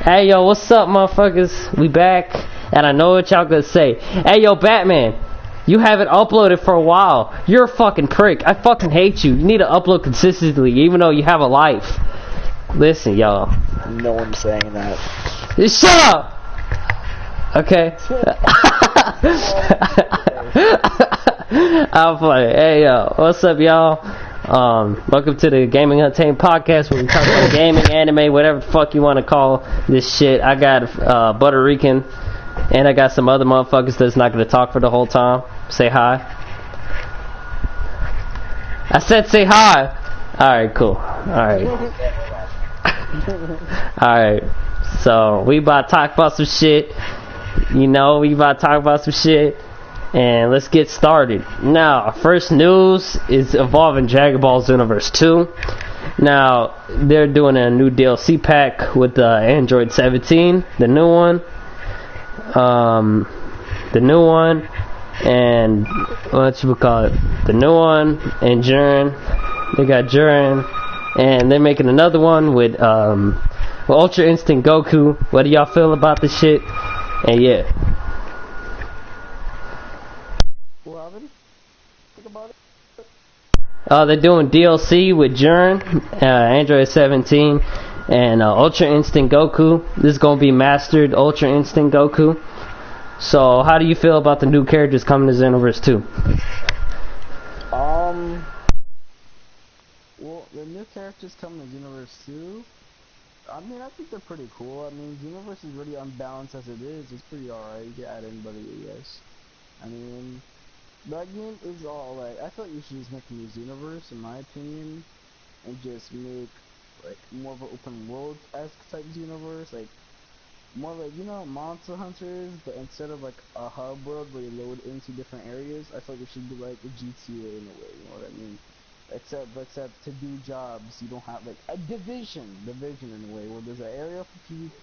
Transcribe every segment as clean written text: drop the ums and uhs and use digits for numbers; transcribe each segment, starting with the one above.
Hey yo, what's up, motherfuckers? We back, and I know what y'all gonna say. Hey yo, Batman, you haven't uploaded for a while. You're a fucking prick. I fucking hate you. You need to upload consistently, even though you have a life. Listen, y'all. No one's saying that. Just shut up! Okay. I'm funny. Hey yo, what's up, y'all? Welcome to the Gaming Untamed podcast, where we talk about gaming, anime, whatever the fuck you want to call this shit. I got Butter Rican, and I got some other motherfuckers that's not gonna talk for the whole time. Say hi. I said say hi. Alright, cool. Alright. Alright. So, we about to talk about some shit. You know, we about to talk about some shit. And let's get started. Now, our first news is Evolving Dragon Ball Xenoverse 2. Now, they're doing a new DLC pack with Android 17, the new one. And what you would call it? The new one, and Jiren. They got Jiren, and they're making another one with Ultra Instinct Goku. What do y'all feel about this shit? And yeah. They're doing DLC with Jiren, Android 17, and Ultra Instinct Goku. This is gonna be mastered Ultra Instinct Goku. So, how do you feel about the new characters coming to Xenoverse 2? Well, the new characters coming to Xenoverse 2, I mean, I think they're pretty cool. I mean, Xenoverse is really unbalanced as it is. It's pretty alright. You can add anybody, I guess. I mean, that game is all like, I thought you should just make a new Xenoverse, in my opinion, and just make, like, more of an open world-esque type Xenoverse, like, more like, you know, Monster Hunters, but instead of, like, a hub world where you load into different areas, I thought it should be like a GTA in a way, you know what I mean? Except to do jobs, you don't have, like, a division in a way, where there's an area for PvP,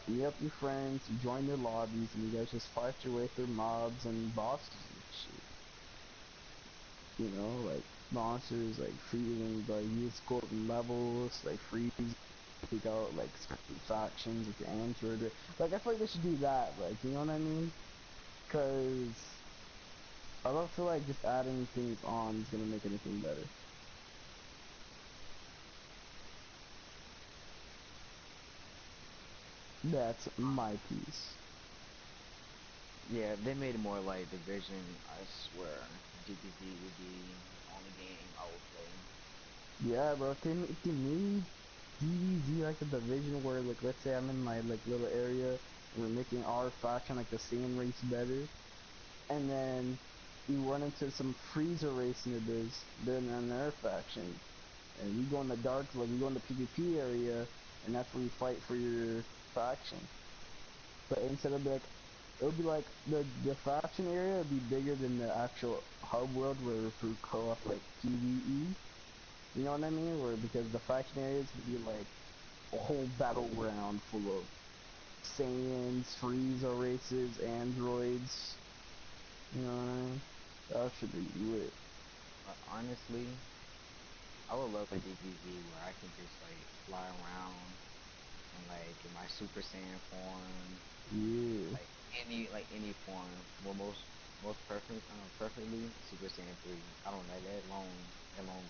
you meet up your friends, you join their lobbies, and you guys just fight your way through mobs and bosses and shit. You know, like, monsters, like, freezing, like, you score levels, like, freeze, pick out, like, certain factions with your android, like, I feel like they should do that, like, you know what I mean? Cause I don't feel like just adding things on is gonna make anything better. That's my piece. Yeah, if they made it more like Division, I swear, DBZ would be the only game I would play. Yeah, bro, if they made DBZ like a division where, like, let's say I'm in my, like, little area, and we're making our faction, like, the same race better, and then you run into some freezer racing it is, then in their faction, and you go in the dark, like, you go in the PvP area, and that's where you fight for your faction. But instead of, like, it would be like, the faction area would be bigger than the actual hub world where for co-op, like, PvE. You know what I mean? Where, because the faction areas would be like a whole battleground full of Saiyans, Frieza races, androids. You know what I mean? That should be lit. But honestly, I would love a DBZ where I can just like fly around and like in my Super Saiyan form, Yeah. like any form. Well, preferably Super Saiyan 3. I don't know that long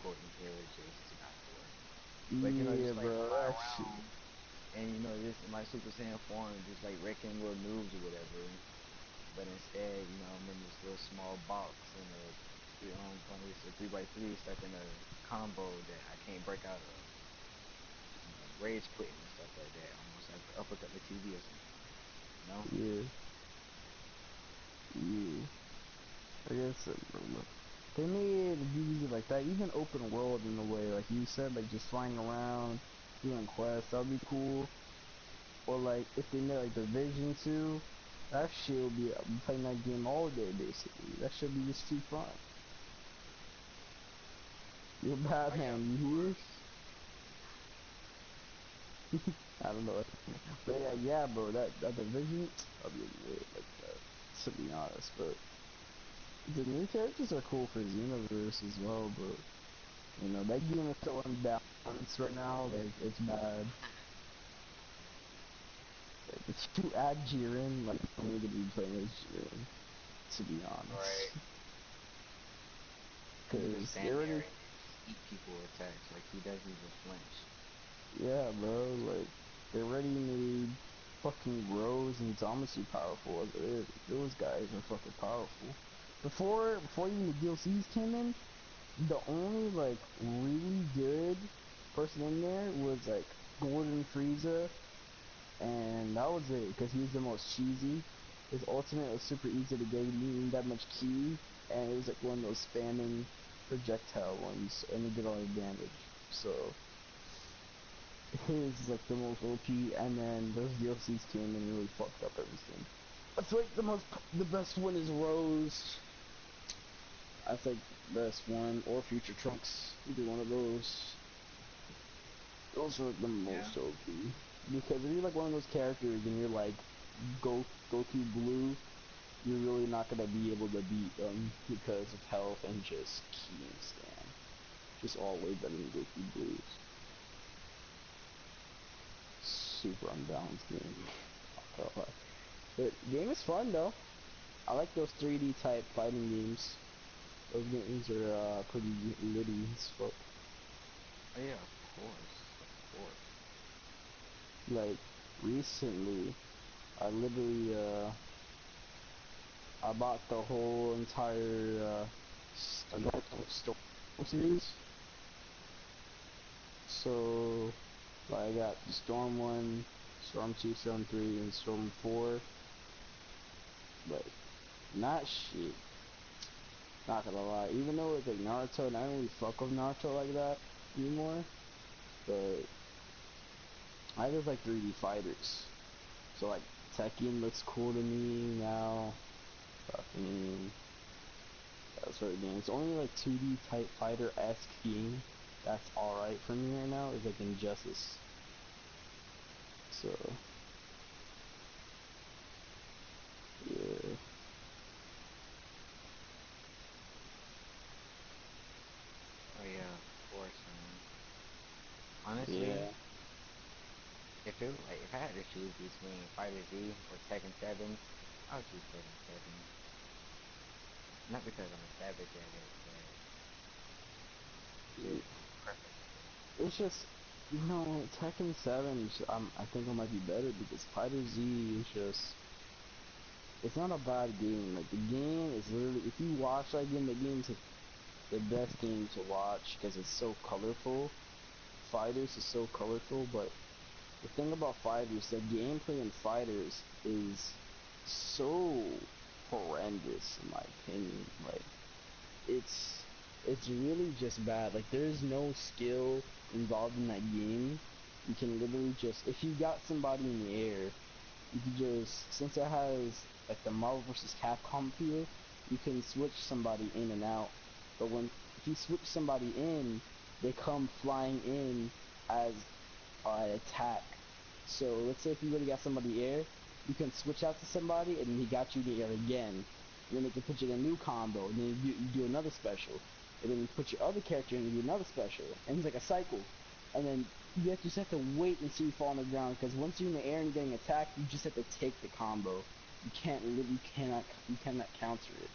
golden hair is just too nice for. But you know, Yeah, just like bro, fly that shit. around and you know, just in my Super Saiyan form, just like wrecking little noobs or whatever. But instead, you know, I'm in this little small box in a on this 3x3 stuck in a combo that I can't break out of. You know, rage quitting and stuff like that. Almost like uppercut the TV or something. You know? Yeah. Yeah. I guess, bro, look. They made DBZ like that, even open world in a way, like you said, like just flying around, doing quests, that'd be cool. Or like, if they made like Division 2, that shit would be, I'm playing that game all day basically. That should be just too fun. You're Batman, you hear? I don't know. But yeah, bro, that Division, I'll be lit like that, to be honest. But the new characters are cool for Xenoverse as well, but you know, that game is so unbalanced right now, like, it's bad. If you add Jiren, like, I'm gonna be playing as Jiren, to be Right. honest. He can just Because they stand there already, and just eat people with attacks. Like he doesn't even flinch. yeah, bro, like, they already made fucking Rose and Zamasu powerful as it is. Those guys are fucking powerful. Before even the DLCs came in, the only, like, really good person in there was, like, Gordon Frieza, and that was it, because he was the most cheesy. His ultimate was super easy to get, he didn't need that much key, and it was like one of those spamming projectile ones, and it did all the damage. So his is like the most OP, and then those DLCs came and really fucked up everything. I feel like the best one is Rose. I think best one, or Future Trunks, either one of those. Those are the Yeah. most OP. Because if you're like one of those characters and you're like Goku Blue, you're really not gonna be able to beat them because of health and just key and scan. Just all way better than Goku Blues. Super unbalanced game. But game is fun though. I like those 3D type fighting games. Those games are pretty litty as fuck. Oh yeah, of course, of course. Like recently, I literally I bought the whole entire Naruto story series. So like, I got Storm 1, Storm 2, Storm 3, and Storm 4. But not shit. Not gonna lie. Even though it's like Naruto, and I don't really fuck with Naruto like that anymore. But I just like 3D fighters. So like Tekken looks cool to me now. Fucking that sort of game. It's only like 2D type fighter-esque game that's alright for me right now is like Injustice. So yeah. Oh yeah, of course, man. Honestly, Yeah. if I had to choose between Fighter Z or Tekken 7, I would choose Tekken 7. Not because I'm a savage at it, but just preference. It's just, you know, Tekken 7, I think it might be better because Fighter Z is just, it's not a bad game. Like, the game is literally, if you watch that game, the game's like the best game to watch because it's so colorful. Fighters is so colorful, but the thing about Fighters, the gameplay in Fighters is so horrendous, in my opinion. Like, it's it's really just bad. Like, there's no skill involved in that game. You can literally just, if you got somebody in the air, you can just, since it has like the Marvel vs. Capcom feel, you can switch somebody in and out. But if you switch somebody in, they come flying in as an attack. So let's say if you really got somebody air, you can switch out to somebody and he got you in the air again. And then they can put you in a new combo, and then you do another special. And then you put your other character in and do another special. And it's like a cycle. And then you just have to wait until you fall on the ground, because once you're in the air and you're getting attacked, you just have to take the combo. You cannot counter it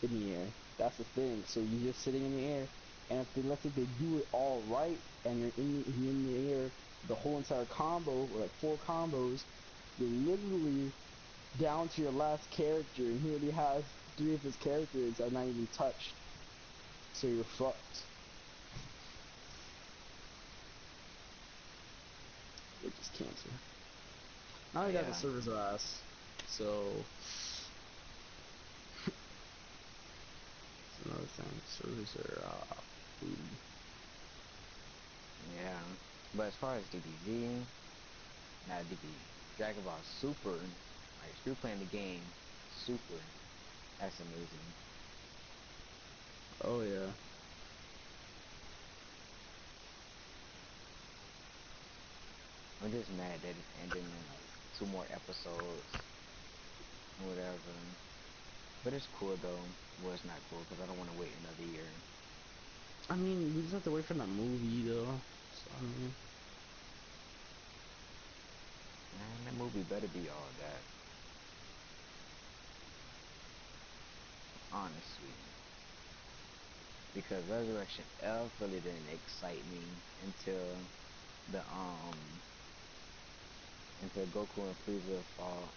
in the air. That's the thing. So you're just sitting in the air, and if let's say they do it all right, and you're in the air the whole entire combo, or like 4 combos, you're literally down to your last character, and he already has 3 of his characters that are not even touched. So you're fucked. It just cancel. Now Oh I got the yeah, servers ass. So it's another thing. Servers are food. yeah. But as far as DBZ, not DB, Dragon Ball Super, like if you're playing the game Super, that's amazing. Oh yeah. I'm just mad that it's ending in like 2 more episodes or whatever. But it's cool though. Well, it's not cool because I don't want to wait another year. I mean, we just have to wait for that movie though. So I mean, And that movie movie better be all that. Honestly. Because Resurrection F really didn't excite me until the until Goku and Frieza fought,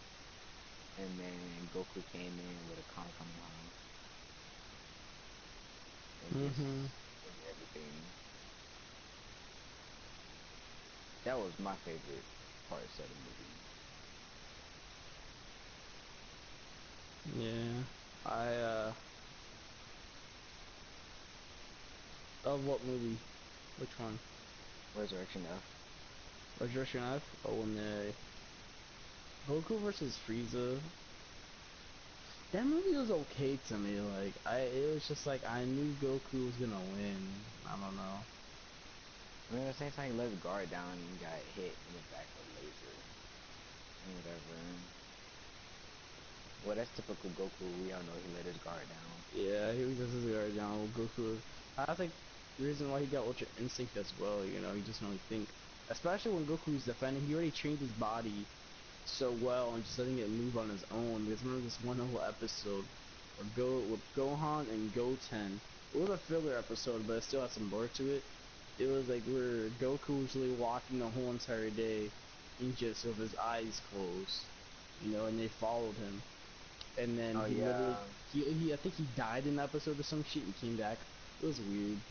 and then Goku came in with a Kamehameha and just Mhm. ended everything. That was my favorite parts of the movie. Yeah. I of what movie? Which one? Resurrection F. Resurrection F? Oh, when Goku versus Frieza. That movie was okay to me. Like it was just like I knew Goku was gonna win. I don't know. I mean, at the same time, he let his guard down and got hit in the back with a laser and whatever. Well, that's typical Goku. We all know he let his guard down. Yeah, he does his guard down. Goku. I think the reason why he got Ultra Instinct as well. You know, he doesn't really think. Especially when Goku's defending, he already trained his body so well and just letting it move on his own. Because remember this one whole episode with Gohan and Goten. It was a filler episode, but it still had some lore to it. It was like where Goku was really walking the whole entire day, and just with his eyes closed, you know, and they followed him. And then Oh he literally, yeah. I think he died in the episode or some shit and came back. It was weird.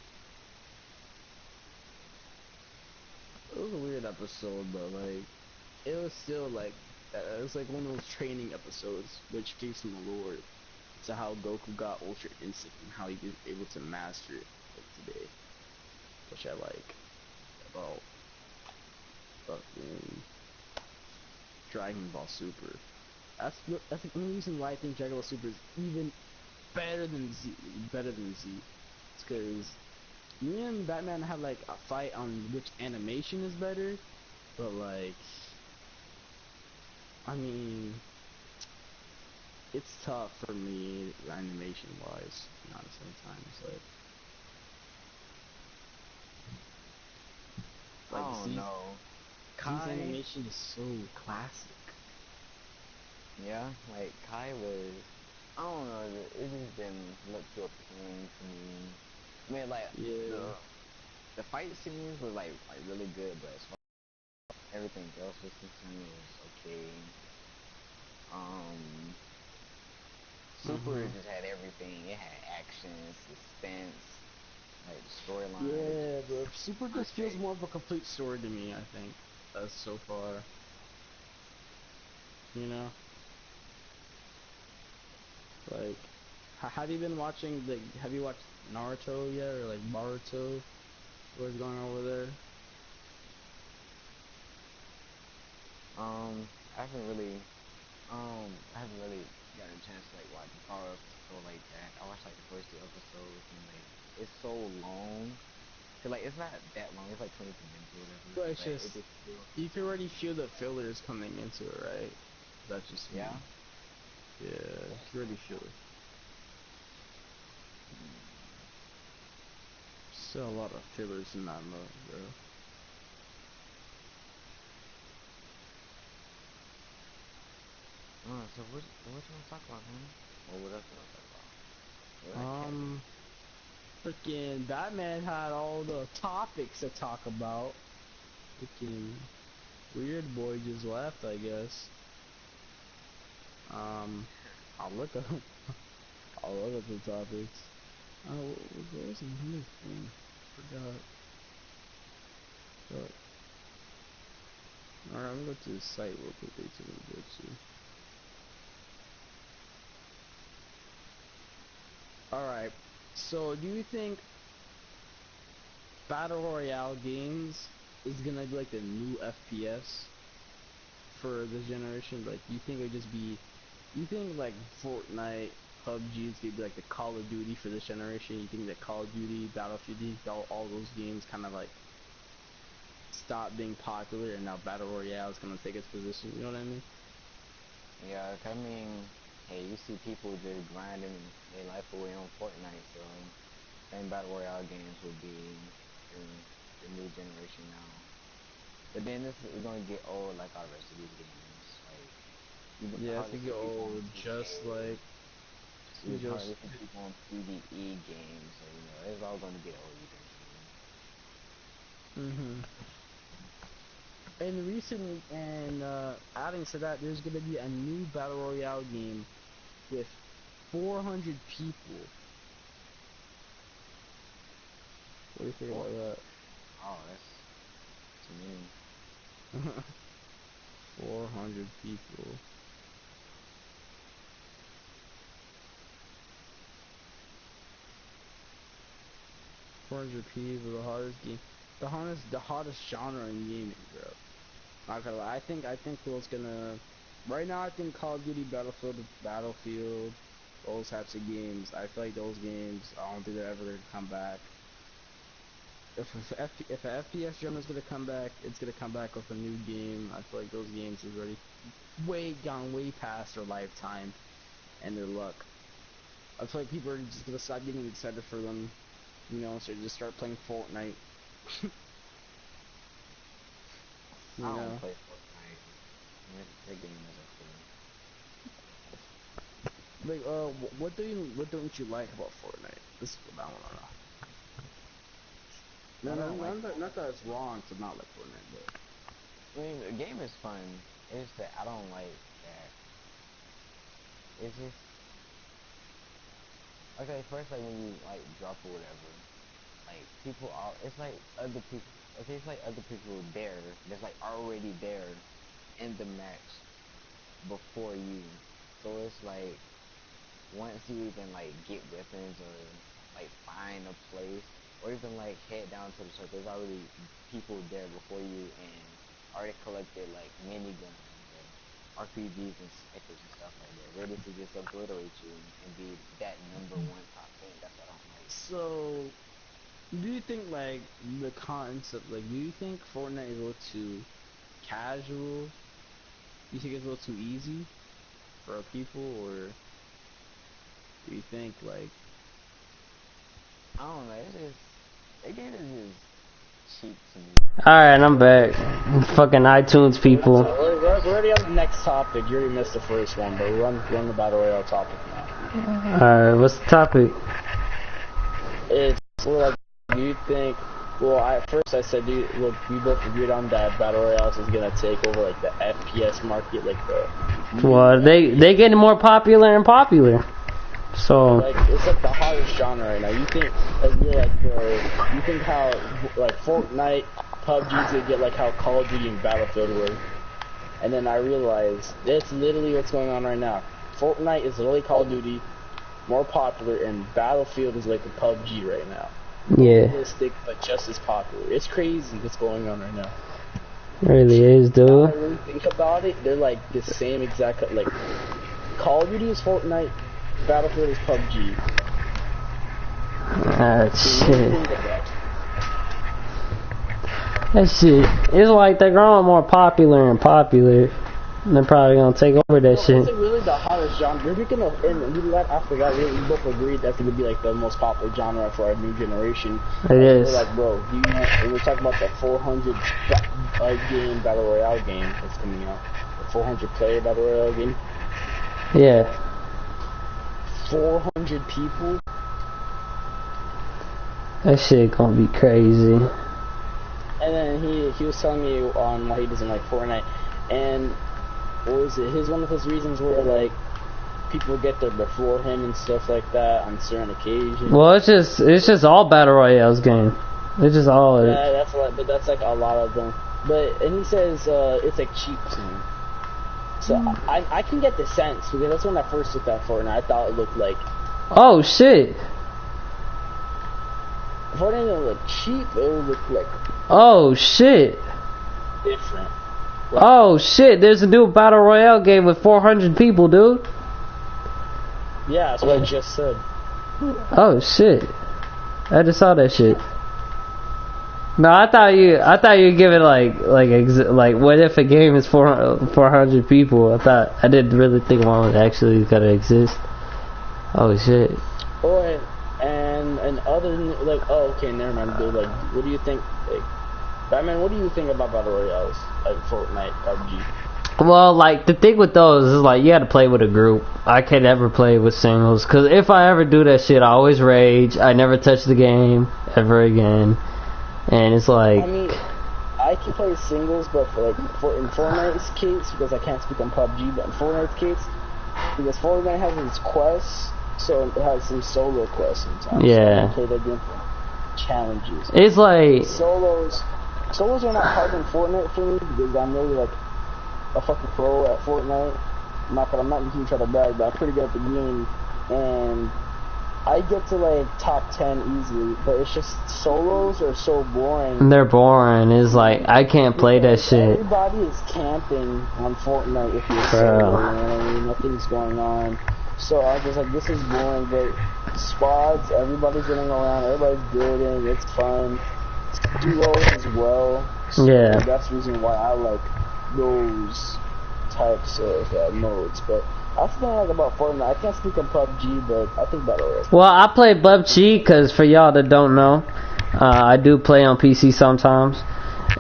It was a weird episode, but like, it was still like, it was like one of those training episodes, which gave some lore to how Goku got Ultra Instinct and how he was able to master it like today, which I like about fucking Dragon Ball Super. That's the only reason why I think Dragon Ball Super is even better than Z. Better than Z. It's because me and Batman have like a fight on which animation is better, but like, I mean, it's tough for me animation wise. Not at the same time, it's I like don't know. Z's Kai. animation is so classic. Yeah, like Kai was. I don't know. It just didn't look too appealing to me. I mean, like Yeah. the fight scenes were like really good, but as far as everything else was concerned, it was okay. Um, Super Mhm. just had everything. It had action, suspense, like the storyline is Yeah, just but Super just feels perfect. more of a complete story to me. I think so far. You know, like, have you been watching the? Have you watched Naruto yet, or like Boruto? What's going on over there? I haven't really, I haven't really gotten a chance to like watch Boruto like that. I watched like the first two episodes and like it's so long. Cause like it's not that long. It's like 22 minutes or whatever. But it's But just it just feels so you can long. already feel the fillers coming into it, right? That's just me. Yeah. Yeah, you That's can already nice. feel it. Still a lot of fillers in that mode, bro. So what you want to talk about, man? Or what else you want to talk about? What that cat do? Um, freaking Batman had all the topics to talk about. Freaking weird boy just left, I guess. Um, I'll look up. I'll look up the topics. Oh, what was his thing? Forgot. But alright, I'm gonna go to the site real quickly to go to. Alright, so do you think Battle Royale games is gonna be like the new FPS for this generation? Like, you think it would just be, you think like Fortnite, PUBG is gonna be like the Call of Duty for this generation? You think that Call of Duty, Battlefield, all those games kind of like stop being popular and now Battle Royale is gonna take its position? You know what I mean? Yeah, I mean, hey, you see people just grinding their life away on Fortnite, so I think Battle Royale games will be the new generation now. But then this is gonna get old like all the rest of these games. Even Yeah, it's hardest gonna to get keep on old, just 2K. like It's just. hardest to keep on PvE games, so you know it's all gonna get old eventually. Mhm. And recently, and adding to that, there's gonna be a new battle royale game with 400 people. What do you think Four. about that? Oh, that's too many. 400 people. 400 people, the hardest game, the hottest genre in gaming, bro. Not gonna lie, I think what's gonna, right now I think Call of Duty, Battlefield, those types of games. I feel like those games, I don't think they're ever gonna come back. If a FPS genre is gonna come back, it's gonna come back with a new game. I feel like those games is already gone way past their lifetime and their luck. I feel like people are just gonna stop getting excited for them, you know, so just start playing Fortnite. You I know, don't play Fortnite. That game is like what don't you like about Fortnite? This is what I wanna know. okay. I No, don't like. not that it's wrong to not like Fortnite, but I mean, the game is fun. It's just that I don't like that. It's just okay. First, like when you like drop or whatever, like people are. It's like other people. Okay, it's like other people there. That's like already there in the match before you. So it's like once you even like get weapons or like find a place or even like head down to the circle, there's already people there before you and already collected like miniguns or RPGs and snipers and stuff like that, ready to just obliterate you and be that number one top team. That's what I don't like. so do you think like the concept, like do you think Fortnite is a little too casual? Do you think it's a little too easy for people, or do you think like I don't know. It's just that game is just cheap to me. Alright, I'm back. Fucking iTunes people. we're already on the next topic. You already missed the first one, but we're on the battle royale topic now. Alright, what's the topic? It's like, do you think? Well, first I said, look, we both agreed on that battle royale is gonna take over like the FPS market, like the. Well, they getting more popular and popular. So Like it's like the hottest genre right now. You think, like you're like, bro, you think how like Fortnite, PUBG's gonna get like how Call of Duty and Battlefield were, and then I realized that's literally what's going on right now. Fortnite is literally Call of Duty, more popular, and Battlefield is like the PUBG right now. yeah, Realistic, but just as popular. It's crazy what's going on right now. really is, Now dude. I really think about it, they're like the same exact, like Call of Duty is Fortnite, Battlefield is PUBG. Ah, So what do you shit. think of that? That shit. It's like they're growing more popular and popular. And they're probably gonna take over that No, shit. it's like really the hottest genre. We're thinking of, and I forgot, we both agreed that's gonna be like the most popular genre for our new generation. It is. We're like, bro, we're talking about the 400 game battle royale game that's coming out. The 400 player battle royale game. Yeah. 400 people. That shit gonna be crazy. And then he was telling me on why he doesn't like Fortnite, and what was it? One of his reasons were like people get there before him and stuff like that on certain occasions. Well, it's just all battle royales game. It's just all. Yeah, that's a lot, but that's like a lot of them. But and he says it's like cheap to him. So I can get the sense because that's when I first looked at Fortnite. I thought it looked like Oh shit. Fortnite didn't look cheap. It would look like Oh shit. different. Oh shit. There's a new battle royale game with 400 people, dude. Yeah, that's what I just said. Oh shit. I just saw that shit. No, I thought you give it like what if a game is 400 people? I didn't really think one was actually gonna exist. Oh shit. Oh, and other than, like, oh, okay, never mind, dude. Like, what do you think? Like, Batman, what do you think about battle royales like Fortnite, PUBG? Well, like, the thing with those is, like, you gotta play with a group. I can never play with singles, because if I ever do that shit, I always rage. I never touch the game ever again. And it's like... I mean, I can play singles, but in Fortnite's case, because I can't speak on PUBG, but in Fortnite's case, because Fortnite has its quests, so it has some solo quests sometimes. Yeah. So I can play that game for challenges. It's like... Solos are not hard in Fortnite for me, because I'm really, like, a fucking pro at Fortnite. I'm not gonna try to brag, but I'm pretty good at the game, and I get to like top 10 easily. But it's just solos are so boring. They're boring. It's like I can't play that shit. Everybody is camping on Fortnite if you're Bro. solo. You know what I mean? Nothing's going on. So I was just like, this is boring. But squads, everybody's running around, everybody's building. It's fun. Duos as well. So Yeah. that's the reason why I like those types of modes. But that's the thing I like about Fortnite. I can't speak on PUBG, but I think Battle Royale. Well, I play PUBG because for y'all that don't know, I do play on PC sometimes,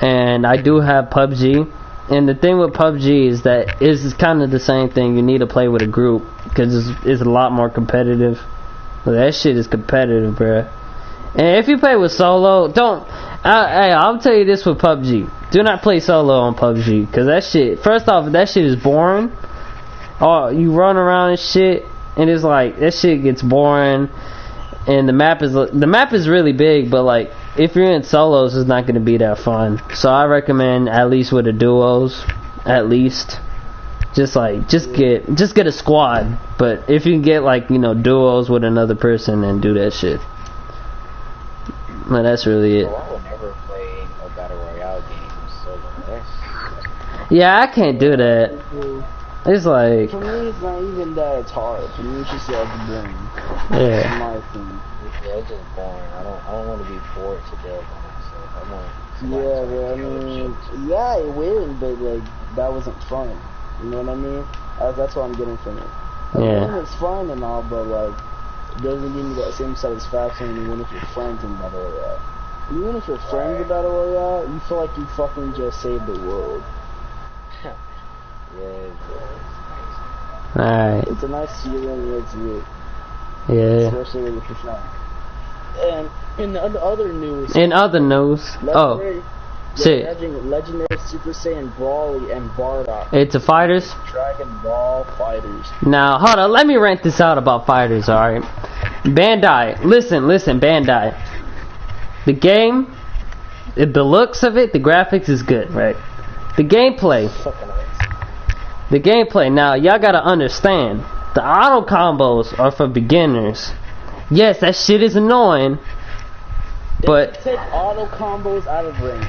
and I do have PUBG. And the thing with PUBG is that it's kind of the same thing. You need to play with a group because it's a lot more competitive. Well, that shit is competitive, bruh. And if you play with solo, I'll tell you this with PUBG. Do not play solo on PUBG, because that shit, first off, that shit is boring. Oh, you run around and shit, and it's like, that shit gets boring, and the map is really big, but like, if you're in solos, it's not going to be that fun. So I recommend at least with the duos, at least. Just get a squad, but if you can get like, you know, duos with another person, then do that shit. Well, that's really it. Well, I would never play a battle royale game solo. Yeah, I can't do that. It's like... For me, it's not even that it's hard. For me, it's just like boring. Yeah. In my opinion. Yeah, it's just boring. I don't want to be bored to death by myself. I want Yeah, but I mean, yeah, it win, but like, that wasn't fun. You know what I mean? That's what I'm getting from it. Like, Yeah. It's fun and all, but like, it doesn't give me that same satisfaction when you win with your friends in Battle Royale. Even if you're friends in Battle Royale, you feel like you fucking just saved the world. Yeah, it's nice. Alright. It's a nice feeling, it's lit. Yeah. Especially with your friends. And in the other news... In other news... Oh. Shit. Legendary Super Saiyan Brawly and Bardock. It's a fighters? Dragon Ball Fighters. Now, hold on. Let me rant this out about fighters, alright? Bandai. Listen, Bandai. The game, the looks of it, the graphics is good, right? The gameplay. The gameplay. Now, y'all gotta understand. The auto combos are for beginners. Yes, that shit is annoying. But... Take auto combos out of range.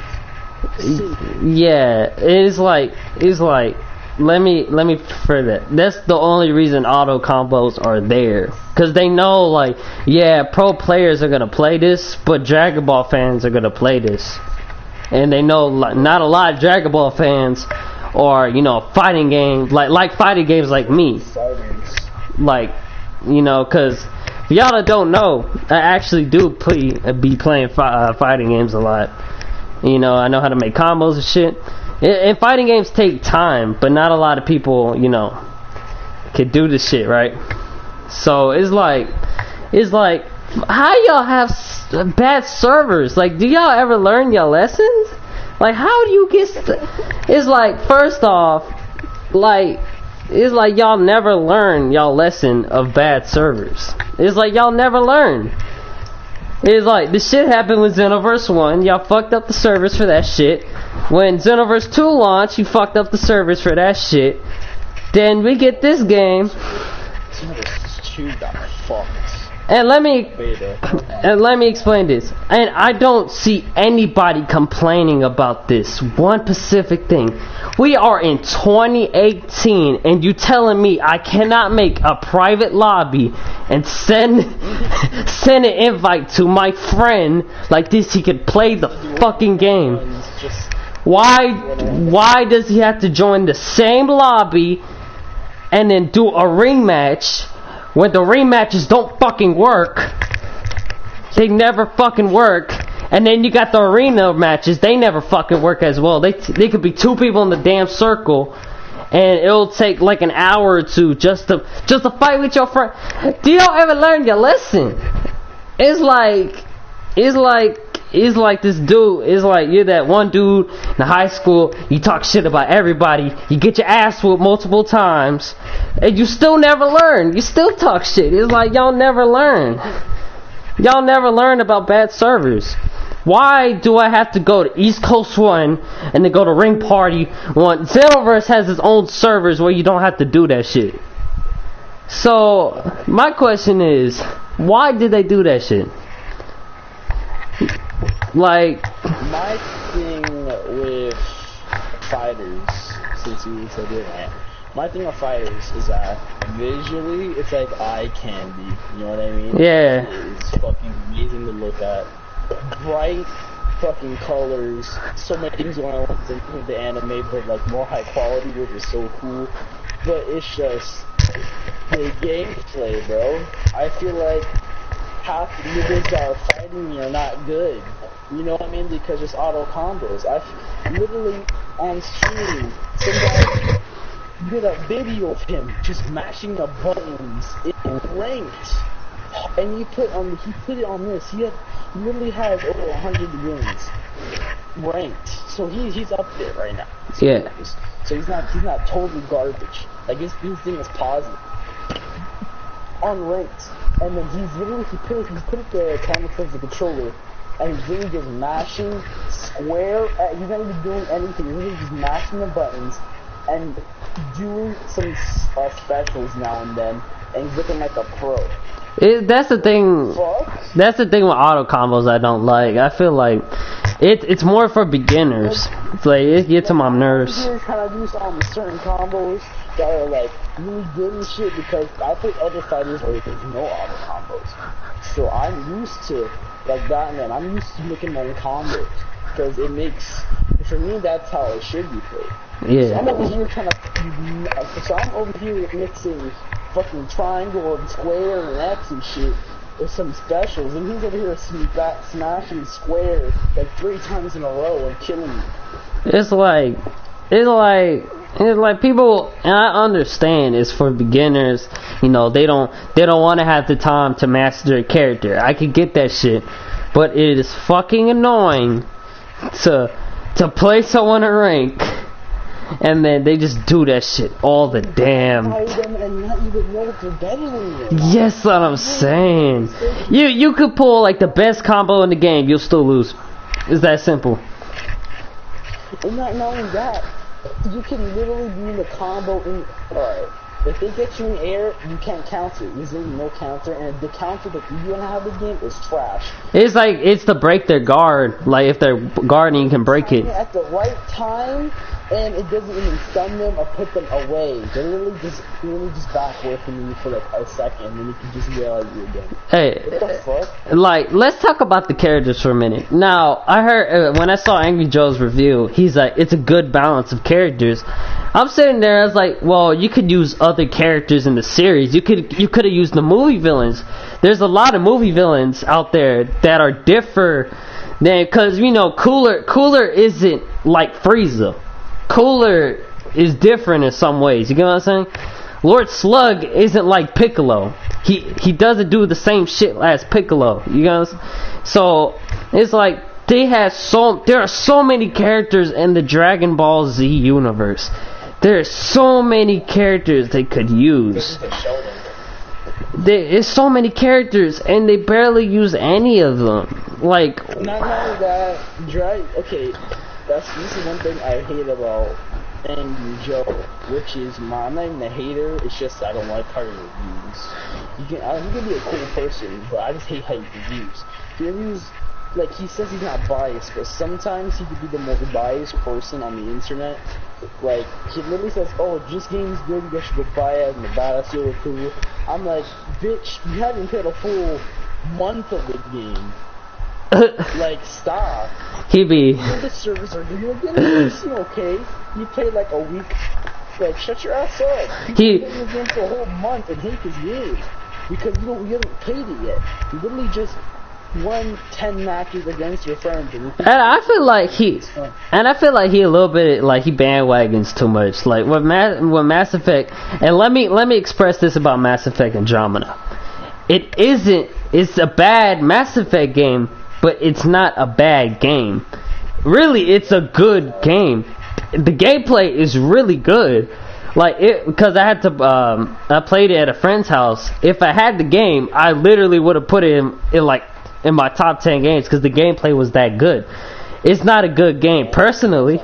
Yeah, it's like let me prefer that. That's the only reason auto combos are there, cause they know like, yeah, pro players are gonna play this, but Dragon Ball fans are gonna play this, and they know not a lot of Dragon Ball fans are, you know, fighting games like fighting games like me, like, you know, cause y'all that don't know, I actually do be playing fighting games a lot. You know, I know how to make combos and shit. And fighting games take time, but not a lot of people, you know, can do this shit, right? So it's like, how y'all have bad servers? Like, do y'all ever learn your lessons? Like, how do you get? It's like, first off, like, it's like y'all never learn y'all lesson of bad servers. It's like y'all never learn. It's like, this shit happened with Xenoverse 1. Y'all fucked up the servers for that shit. When Xenoverse 2 launched, you fucked up the servers for that shit. Then we get this game. Xenoverse 2 got fucked. And let me explain this. And I don't see anybody complaining about this one specific thing. We are in 2018, and you telling me I cannot make a private lobby and send an invite to my friend like this? He could play the fucking game. Why does he have to join the same lobby and then do a ring match? When the rematches don't fucking work, they never fucking work, and then you got the arena matches, they never fucking work as well. They could be two people in the damn circle, and it'll take like an hour or two just to fight with your friend. Do y'all ever learn your lesson? It's like this dude. It's like you're that one dude in high school. You talk shit about everybody. You get your ass whooped multiple times, and you still never learn. You still talk shit. It's like y'all never learn. Y'all never learn about bad servers. Why do I have to go to East Coast 1 and then go to Ring Party 1? Xenoverse has its own servers where you don't have to do that shit. So, my question is, why did they do that shit? Like... My thing with fighters, since you said that, my thing with fighters is that visually, it's like eye candy. You know what I mean? Yeah. It's fucking amazing to look at. Bright fucking colors, so many things going on with the anime, but like more high quality, which is so cool. But it's just the gameplay, bro. I feel like half the niggas that are fighting me are not good. You know what I mean? Because it's auto combos. I literally on stream, some guy did a video of him just mashing the buttons in ranked. And he put it on this. He literally has over 100 wins ranked. So he's up there right now. Yeah. So he's not totally garbage. Like his thing is positive. Unranked. And then he put the camera towards the controller, and he's really just mashing square. He's not even doing anything. He's really just mashing the buttons and doing some specials now and then, and he's looking like a pro. That's the thing. That's the thing with auto combos I don't like. I feel like it's more for beginners. It's like it gets on my nerves. I'm trying to do certain combos that are like really good and shit because I play other fighters where there's no auto combos. So I'm used to like that, and then I'm used to making my own combos because it makes, for me, that's how it should be played. Yeah. So I'm over here mixing fucking triangle and square and X and shit with some specials, and he's over here smashing square like 3 times in a row and killing me. It's like people, and I understand it's for beginners. You know, they don't want to have the time to master their character. I could get that shit, but it is fucking annoying to play someone a rank. And then they just do that shit all the damn. Yes, what I'm saying. You could pull like the best combo in the game, you'll still lose. It's that simple. And not only that, you can literally do the combo in. Alright, if they get you in air, you can't counter. There's no counter, and the counter that you don't have the game is trash. It's like it's to break their guard. Like if they're guarding, you can break it at the right time. And it doesn't even stun them or put them away. They literally just back away from you for like a second, and then you can just yell at you again. Hey, what the fuck? Like, let's talk about the characters for a minute. Now, I heard when I saw Angry Joe's review, he's like, it's a good balance of characters. I'm sitting there, I was like, well, you could use other characters in the series. You could have used the movie villains. There's a lot of movie villains out there that are different than, because you know, Cooler isn't like Frieza. Cooler is different in some ways. You get what I'm saying? Lord Slug isn't like Piccolo. He doesn't do the same shit as Piccolo. You know what I'm saying? So it's like there are so many characters in the Dragon Ball Z universe. There are so many characters they could use. There's so many characters and they barely use any of them. Like not only that, okay. This is one thing I hate about Angry Joe, which is I'm not even a hater. It's just I don't like how he reviews. You can be a cool person, but I just hate how he reviews. He reviews like he says he's not biased, but sometimes he could be the most biased person on the internet. Like he literally says, "Oh, this game's good. You guys should go buy it." And the badass really cool. I'm like, bitch, you haven't played a full month of the game. Like, stop. He be. The servers are doing okay. You played like a week. Like, shut your ass up. You played the game for a whole month and hate this game because you haven't played it yet. You literally just won 10 matches against your friends. And I feel like he a little bit like he bandwagons too much. Like with Mass Effect, and let me express this about Mass Effect Andromeda. It's a bad Mass Effect game, but it's not a bad game. Really, it's a good game. The gameplay is really good. Like because I had to I played it at a friend's house. If I had the game, I literally would have put it in my top 10 games because the gameplay was that good. It's not a good game personally.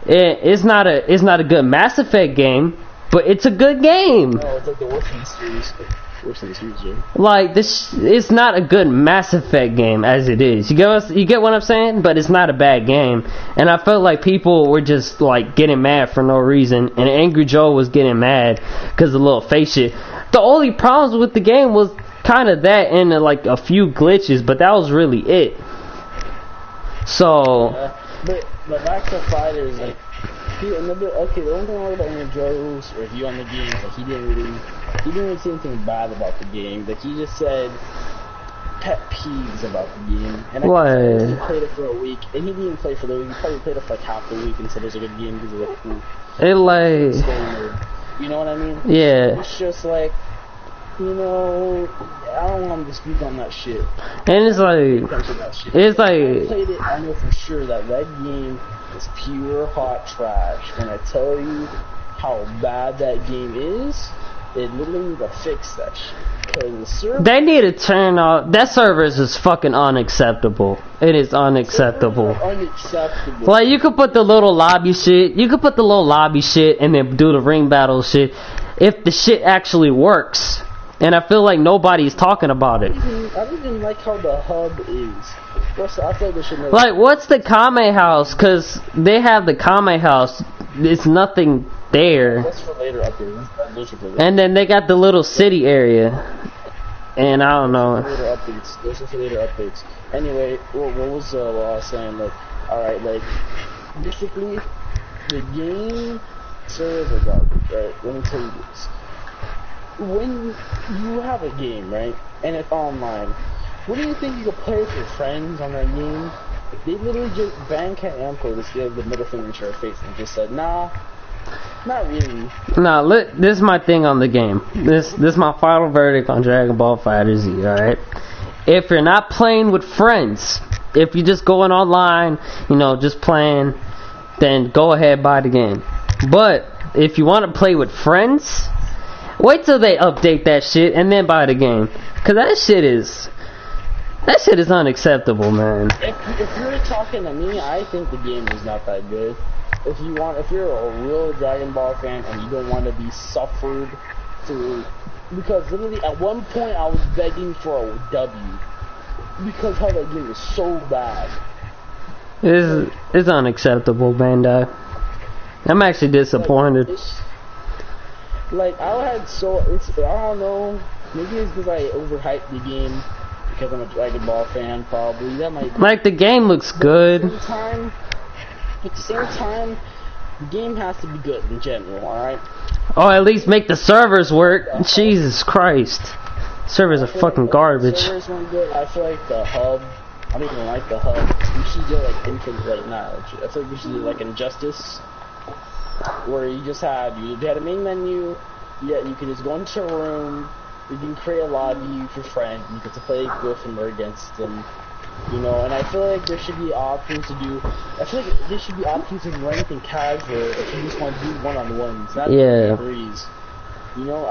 It's not a good Mass Effect game, but it's a good game. No, it's like the worst in the series. Like this, it's not a good Mass Effect game as it is. You get what I'm saying? But it's not a bad game. And I felt like people were just like getting mad for no reason. And Angry Joe was getting mad because of little face shit. The only problems with the game was kind of that and like a few glitches, but that was really it. So. But back to Fighters, like. The only thing I like about Angry Joe's review on the game is that he didn't really say anything bad about the game. Like he just said pet peeves about the game. And he played it for a week, and he didn't play for the week. He probably played it for like half the week and said it was a good game because it looked cool. You know what I mean? Yeah. It's just like, you know, I don't want to speak on that shit. And it's like, I played it. I know for sure that game is pure hot trash. When I tell you how bad that game is, they literally need to fix that shit. They need to turn off. That server is just fucking unacceptable. It is unacceptable. Like you could put the little lobby shit. You could put the little lobby shit and then do the ring battle shit. If the shit actually works. And I feel like nobody's talking about it. I don't even like how the hub is. I feel like they should like, what's the Kame house? Because they have the Kame house. It's nothing there. That's for later updates. And then they got the little city area. And I don't know. Those are for later updates. Anyway, what was I was saying? Like, alright, like, basically, the game servers are garbage, right? Let me tell you this. When you have a game, right, and it's online, what do you think you could play with your friends on that game? They literally just banned Cat Amco this gave the middle finger to her face and just said, nah, not really. Nah, this is my thing on the game. This is my final verdict on Dragon Ball FighterZ, alright? If you're not playing with friends, if you're just going online, you know, just playing, then go ahead, buy the game. But if you want to play with friends, wait till they update that shit and then buy the game. Cause that shit is unacceptable, man. If you're talking to me, I think the game is not that good. If you're a real Dragon Ball fan and you don't want to be suffered through, because literally at one point I was begging for a W because how that game is so bad. It's unacceptable, Bandai. I'm actually disappointed. Like I don't know. Maybe it's because I overhyped the game because I'm a Dragon Ball fan. Probably that might. Like the game looks good. At the same time, the game has to be good in general. All right. Oh, at least make the servers work. Jesus Christ, servers are fucking garbage. Servers weren't good. I feel like the hub. I don't even like the hub. We should do like Infinite right now. I feel like we should do like Injustice, where you had a main menu. Yeah, you could just go into a room. You can create a lobby with your friend. You get to play with them or against them. You know, and I feel like there should be options to do. I feel like there should be options to do anything casual if you just want to do one-on-ones, not 3v3s. You know,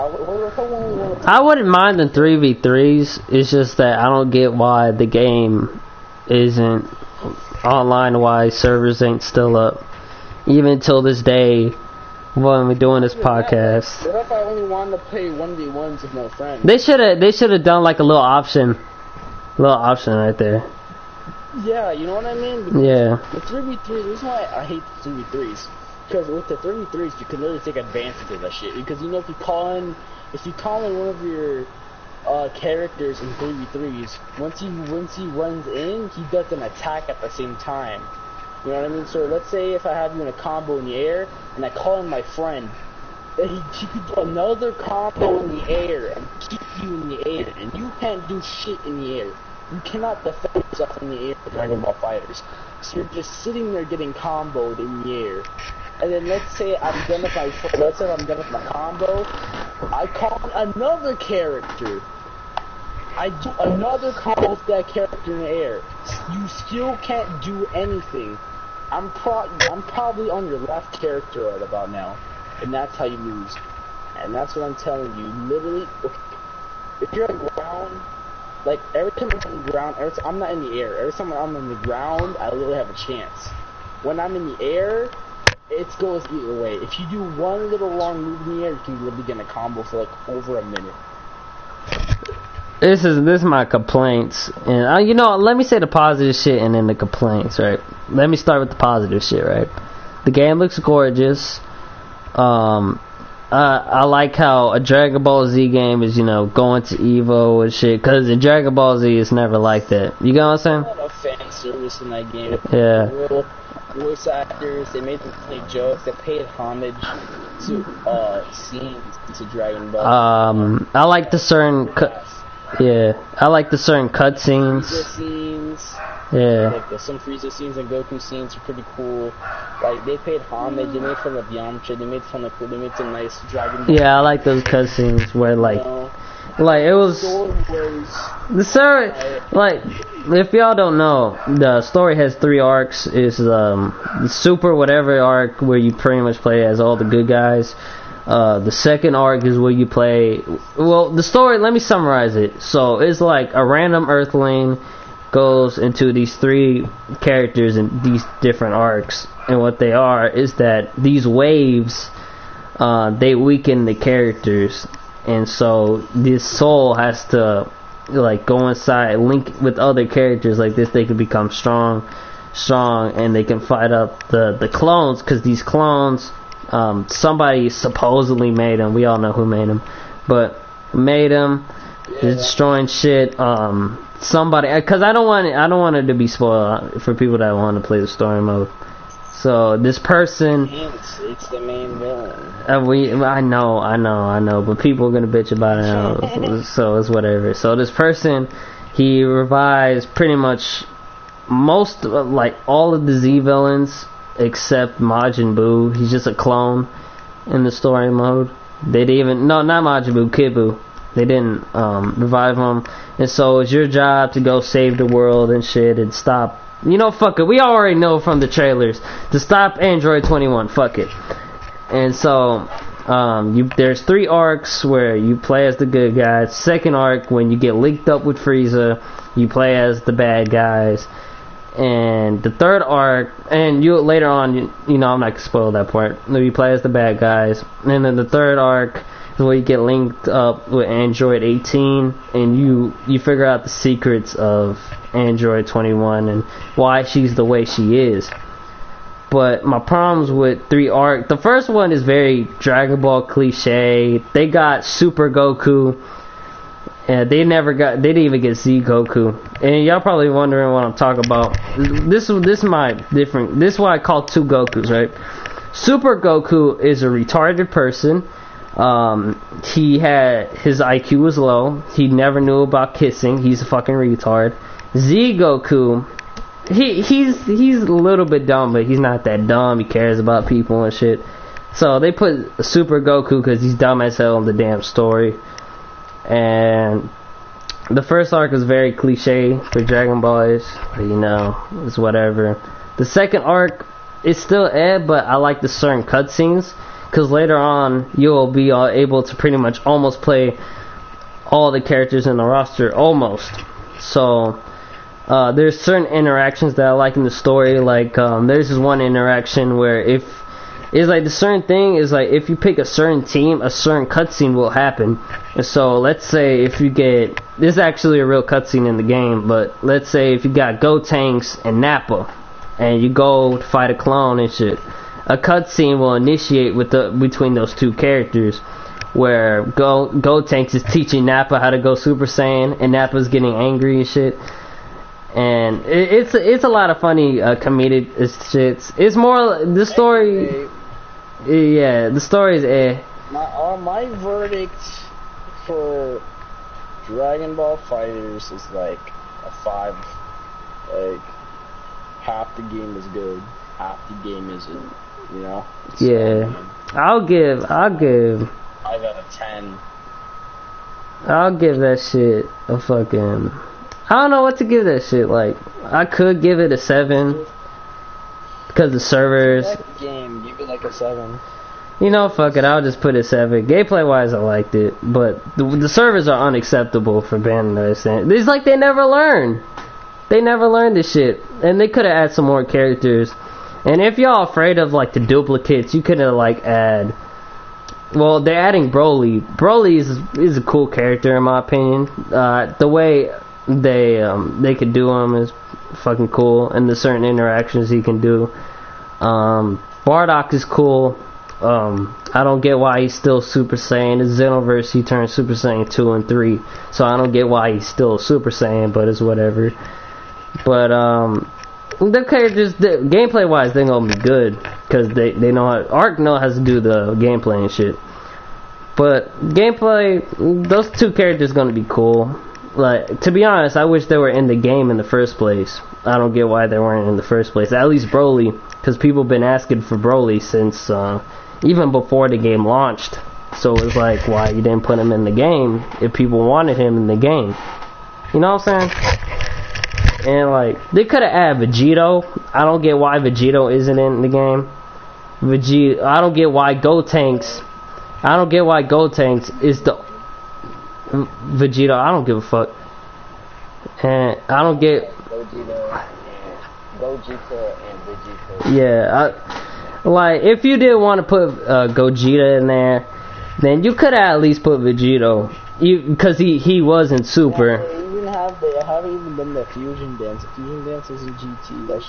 I wouldn't mind the 3v3s. It's just that I don't get why the game isn't online-wise. Servers ain't still up, even till this day. When we're doing this podcast, what if I only wanted to play 1v1s with no friends? They should have done like a little option right there. Yeah, you know what I mean? Because yeah. The 3v3, the reason why I hate the 3v3s, because with the 3v3s you can literally take advantage of that shit. Because you know if you call in one of your characters in 3v3s, once he runs in, he does an attack at the same time. You know what I mean? So let's say if I have you in a combo in the air, and I call in my friend, he could do another combo in the air and keep you in the air, and you can't do shit in the air. You cannot defend yourself in the air with Dragon Ball Fighters. So you're just sitting there getting comboed in the air. And then let's say I'm done with my combo. I call on another character. I do another combo with that character in the air. You still can't do anything. I'm probably on your left character right about now, and that's how you lose. And that's what I'm telling you. Literally, if you're on the ground, like every time I'm on the ground, I'm not in the air. Every time I'm on the ground, I literally have a chance. When I'm in the air, it goes either way. If you do one little wrong move in the air, you can literally get a combo for like over a minute. This is my complaints, and you know, let me say the positive shit and then the complaints, right? Let me start with the positive shit, right? The game looks gorgeous. I like how a Dragon Ball Z game is, you know, going to Evo and shit, because in Dragon Ball Z it's never like that. You get what I'm saying? A lot of fan service in that game. Yeah. Real voice actors, they made them play jokes, they paid homage to scenes to Dragon Ball. I like the certain I like the certain cutscenes. Frieza scenes. Yeah. Like some Frieza scenes and Goku scenes are pretty cool. Like they paid homage. They made fun of Yamcha. They made some nice Dragon Ball. Yeah, I like those cutscenes where like, like it was the story. Like, if y'all don't know, the story has 3 arcs. It's the super whatever arc where you pretty much play as all the good guys. The second arc is where you play. Well, the story. Let me summarize it. So it's like a random Earthling goes into these 3 characters in these different arcs, and what they are is that these waves, they weaken the characters, and so this soul has to like go inside, link with other characters like this. They can become strong, and they can fight up the clones, because these clones. Somebody supposedly made them. We all know who made them, but made them. Destroying shit. Somebody, because I don't want it to be spoiled for people that want to play the story mode. So this person, it's the main villain. I know, but people are gonna bitch about it now, so it's whatever. So this person, he revives pretty much most, like all of the Z villains. Except Majin Buu. He's just a clone in the story mode. They didn't not Majin Buu, Kid Buu. They didn't revive him. And so it's your job to go save the world and shit and stop. You know, fuck it. We already know from the trailers to stop Android 21. Fuck it. And so there's 3 arcs where you play as the good guys. Second arc, when you get linked up with Frieza, you play as the bad guys. And the third arc, and you later on, you know, I'm not gonna spoil that part. You play as the bad guys, and then the third arc is where you get linked up with Android 18, and you figure out the secrets of Android 21 and why she's the way she is. But my problems with 3 arc, the first one is very Dragon Ball cliche. They got Super Goku. Yeah, they didn't even get Z Goku. And y'all probably wondering what I'm talking about. This is why I call 2 Gokus, right? Super Goku is a retarded person. His IQ was low. He never knew about kissing. He's a fucking retard. Z Goku, he's a little bit dumb, but he's not that dumb. He cares about people and shit. So they put Super Goku because he's dumb as hell in the damn story. And the first arc is very cliche for Dragon Ball, but you know, it's whatever. The second arc is still but I like the certain cutscenes, because later on you'll be able to pretty much almost play all the characters in the roster, almost. So there's certain interactions that I like in the story, like there's this one interaction where it's like the certain thing is like if you pick a certain team, a certain cutscene will happen. And so let's say if you get, this is actually a real cutscene in the game, but let's say if you got Gotenks and Nappa, and you go to fight a clone and shit, a cutscene will initiate between those 2 characters, where Gotenks is teaching Nappa how to go Super Saiyan, and Nappa's getting angry and shit. And it's a lot of funny comedic shit. It's more the story. Yeah, the story is My verdict for Dragon Ball Fighters is like a 5. Like, half the game is good, half the game isn't. You know? Yeah. I'll give 5 out of 10. I'll give that shit a fucking... I don't know what to give that shit. Like, I could give it a 7 because the servers. Game, give it like a 7. You know, fuck it. I'll just put it 7. Gameplay wise, I liked it, but the servers are unacceptable for banning this. It's like they never learn. They never learned this shit, and they could have added some more characters. And if y'all afraid of like the duplicates, you could have like add. Well, they're adding Broly. Broly is a cool character in my opinion. The way they could do him is fucking cool, and the certain interactions he can do. Bardock is cool. I don't get why he's still Super Saiyan. In Xenoverse, he turned Super Saiyan 2 and 3, so I don't get why he's still Super Saiyan, but it's whatever. But the characters, gameplay wise, they're gonna be good because they know how. Arc knows how to do the gameplay and shit. But gameplay, those two characters gonna be cool. Like, to be honest, I wish they were in the game in the first place. I don't get why they weren't in the first place. At least Broly, because people been asking for Broly since even before the game launched. So it's like, why you didn't put him in the game if people wanted him in the game? You know what I'm saying? And like, they could have added Vegito. I don't get why Vegito isn't in the game. I don't get why Gotenks. I don't get why Gotenks is the Vegito. I don't give a fuck. And I don't get Gogeta and Vegeta. Yeah, like if you didn't want to put Gogeta in there, then you could have at least put Vegito. Because he wasn't Super. They haven't even done the fusion dance. The fusion dance is in GT. That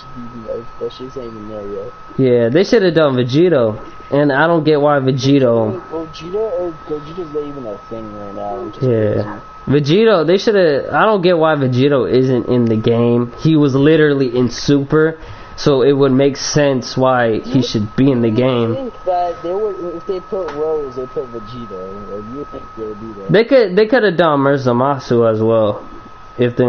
shit's ain't even there yet. Yeah, they should have done Vegito, and I don't get why Vegito. Gogeta's not even a thing right now. Which is Yeah, crazy. Vegito. They should have. I don't get why Vegito isn't in the game. He was literally in Super, so it would make sense why he should be in the game. I think that if they put Rose, they put Vegeta. Like, you think they would do that? They could have done Mirzamasu as well. If they,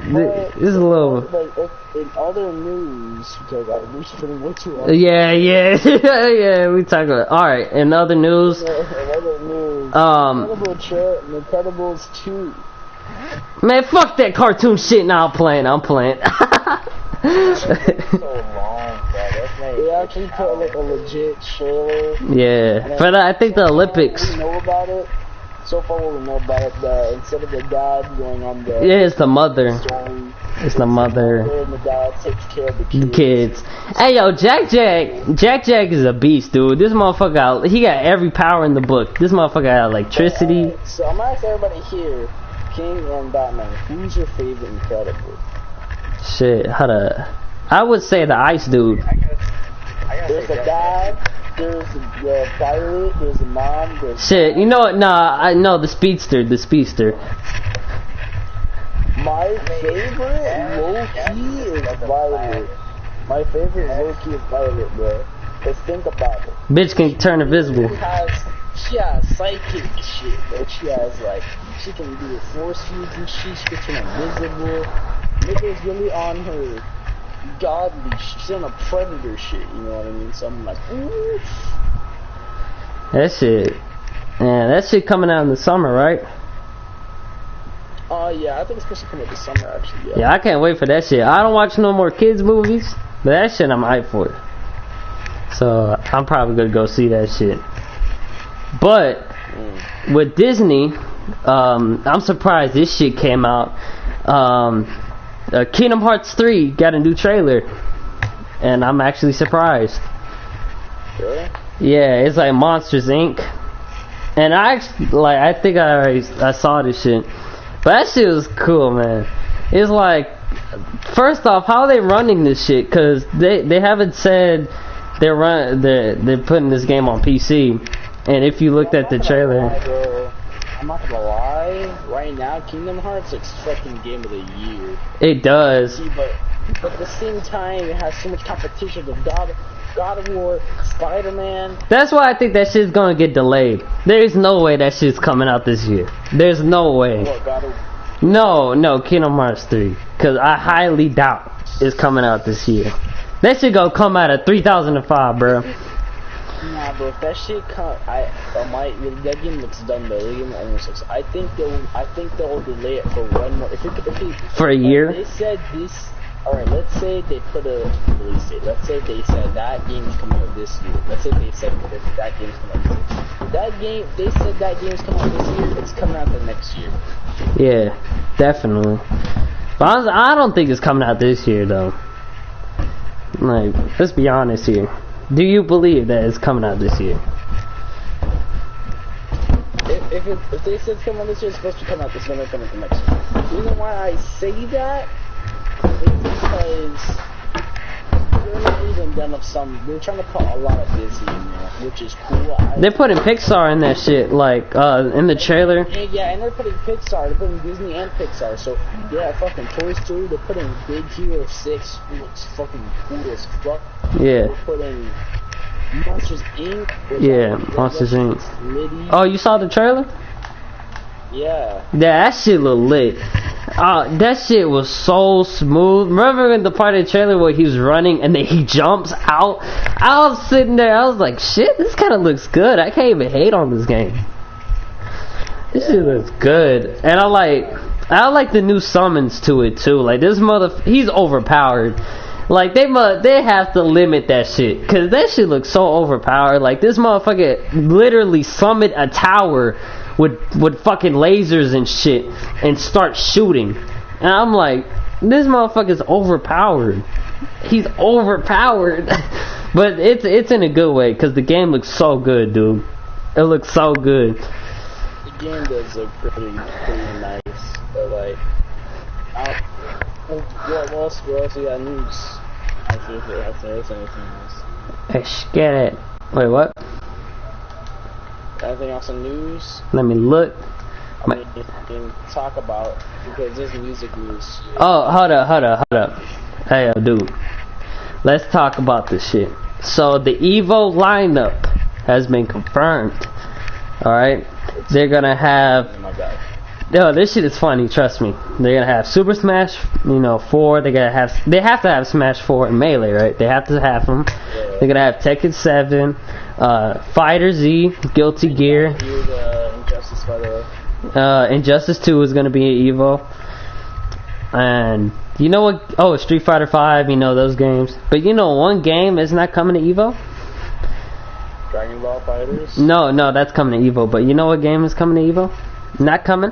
this is a little. Like, in other news, because we spending way too long. Yeah, yeah, we talk about. All right, in other news. Incredibles 2. Man, fuck that cartoon shit. Now I'm playing. So long, bro. They actually put like a legit trailer. Yeah, for that, I think the Olympics. We know about it. So far, what we know about it, instead of the dad going on the it's the mother. Story, it's the mother. And the dad takes care of the kids. Hey, yo, Jack is a beast, dude. This motherfucker, he got every power in the book. This motherfucker got electricity. So I'm gonna ask everybody here, King and Batman, who's your favorite Incredible? Shit, I would say the Ice Dude. There's the dad. There's the pilot, there's the mom, shit, you know what? Nah, I know the speedster. My favorite low-key is Violet. My favorite low-key is Violet, bro. Let's think about it. Bitch can turn invisible. She has psychic shit, bro. She can do the force fusion shit, she can turn invisible. Nigga's really on her godly, she's on a predator shit, you know what I mean? So I'm like, ooh. That shit coming out in the summer, right? Yeah, I think it's supposed to come out this summer, actually, yeah, I can't wait for that shit. I don't watch no more kids movies, but that shit I'm hyped for. So, I'm probably gonna go see that shit. But, with Disney, I'm surprised this shit came out. Kingdom Hearts 3 got a new trailer, and I'm actually surprised. Really? Yeah, it's like Monsters Inc. And I think I saw this shit, but that shit was cool, man. It's like, first off, how are they running this shit? Cause they haven't said they're putting this game on PC. And if you looked at the trailer. I'm not gonna lie, right now, Kingdom Hearts is fucking game of the year. It does. See, but at the same time, it has so much competition with God of War, Spider-Man. That's why I think that shit's gonna get delayed. There's no way that shit's coming out this year. There's no way. What, God of No, Kingdom Hearts 3. Because I highly doubt it's coming out this year. That shit gonna come out at 3005, bro. Nah, bro, if that shit come, that game looks done though. That game almost looks. I think they'll delay it for one more. For a year? They said this. Alright, let's say they put a release date. Let's say they said that game's coming out this year. Let's say they said that game's coming out this year. They said that game's coming out this year, it's coming out the next year. Yeah, definitely. But honestly, I don't think it's coming out this year, though. Like, let's be honest here. Do you believe that it's coming out this year? If they said it's coming out this year, it's supposed to come out this year, it's coming out the next year. The reason why I say that is because they're not even done of some. They're trying to put a lot of Disney in there, which is cool. They're putting Pixar in that shit, like in the trailer. Yeah, and they're putting Pixar. They're putting Disney and Pixar. So yeah, fucking Toy Story. They're putting Big Hero 6, who looks fucking cool as fuck. Yeah. They're putting Monsters Inc. Yeah, Monsters Inc. Oh, you saw the trailer? Yeah. Yeah, that shit look lit. That shit was so smooth. Remember in the part of the trailer where he was running and then he jumps out? I was sitting there, I was like, shit, this kind of looks good. I can't even hate on this game. This shit looks good. And I like the new summons to it too. Like this he's overpowered. Like they have to limit that shit, cause that shit looks so overpowered. Like this motherfucker literally summoned a tower with fucking lasers and shit and start shooting. And I'm like, this motherfucker's overpowered. He's overpowered. But it's in a good way, cause the game looks so good, dude. It looks so good. The game does look pretty nice. But like, what else we got news? I think there's anything else. Get it. Wait, what? Anything else in news? Let me look. I mean, you can talk about, because there's music news. Oh, hold up. Hey, dude. Let's talk about this shit. So, the EVO lineup has been confirmed. Alright? They're gonna have... Oh my god. Yo, this shit is funny, trust me. They're gonna have Super Smash, 4. They have to have Smash 4 and Melee, right? They have to have them. Yeah. They're gonna have Tekken 7, Fighter Z, Guilty Gear. Injustice, by the way. Injustice 2 is gonna be an EVO. And you know what? Oh, Street Fighter 5. Those games. But one game is not coming to EVO. Dragon Ball Fighters. No, that's coming to EVO. But you know what game is coming to EVO? Not coming.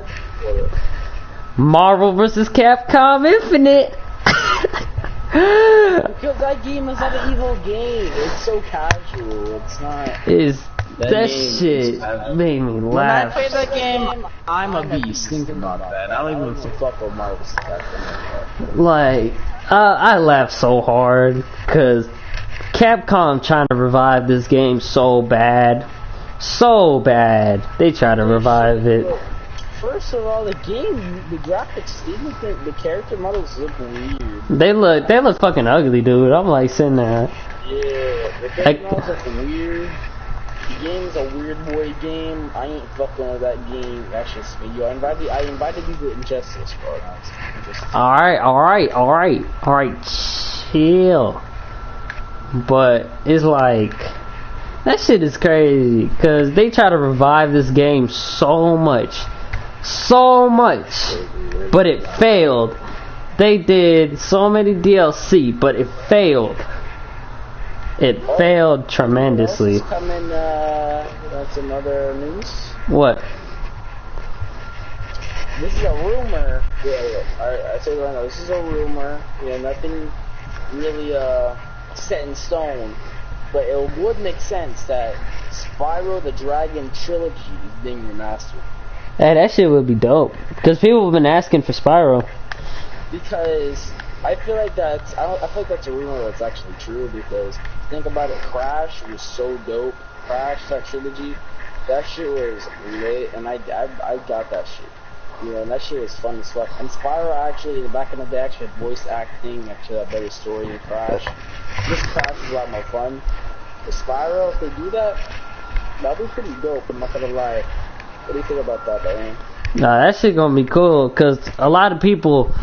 Marvel vs. Capcom Infinite. Because that game is not an evil game. It's so casual. It's not. That shit made me laugh. When I play that game, I'm a beast. Think about that. I don't even fuck with Marvel vs. Capcom. Like, I laughed so hard because Capcom trying to revive this game so bad. They try to revive it. First of all, the game, the graphics, even the character models look weird. They look fucking ugly, dude. I'm like sitting there. Yeah, the character models look weird. The game's a weird boy game. I ain't fucking with that game. That's just me. Yo, I invited you to Injustice, bro. Alright, chill. But it's like, that shit is crazy, cause they try to revive this game so much, but it failed. They did so many DLC, but it failed. It failed tremendously. That's another news. What? This is a rumor. I say right now, this is a rumor. Nothing really set in stone. But it would make sense that Spyro the Dragon Trilogy is being remastered. Hey, that shit would be dope. Because people have been asking for Spyro. Because I feel like that's a rumor that's actually true. Because think about it, Crash was so dope. Crash, that trilogy, that shit was lit, and I got that shit. And that shit was fun as fuck. And Spyro actually, back in the day, actually had voice acting, actually had better story than Crash. This Crash is a lot more fun. For Spyro, if they do that, that'd be pretty dope, I'm not gonna lie. What do you think about that, Diane? Nah, that shit gonna be cool, cause a lot of people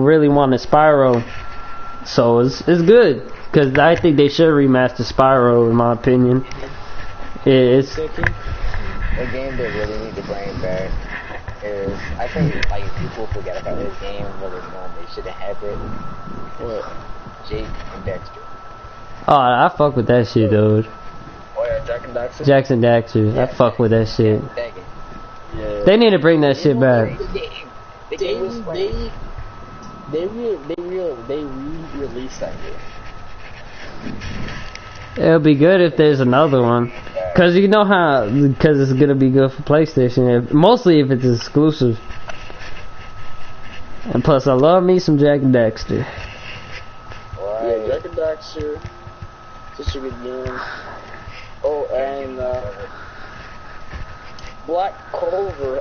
really wanted Spyro, so it's good. Cause I think they should remaster Spyro, in my opinion. It's The game they really need to bring back is, I think, like, people forget about this game really when they shouldn't have it. What? Jake and Dexter. oh, I fuck with that shit, dude. Oh yeah, Jack and Daxter. Jackson Daxter, I fuck with that shit. Yeah. They need to bring that shit back. They re-released that game. It'll be good if there's another one, cause you know how, cause it's gonna be good for PlayStation, mostly if it's exclusive. And plus, I love me some Jack and Daxter. Yeah, Jack and Daxter. Such a good game. Oh, and Black Clover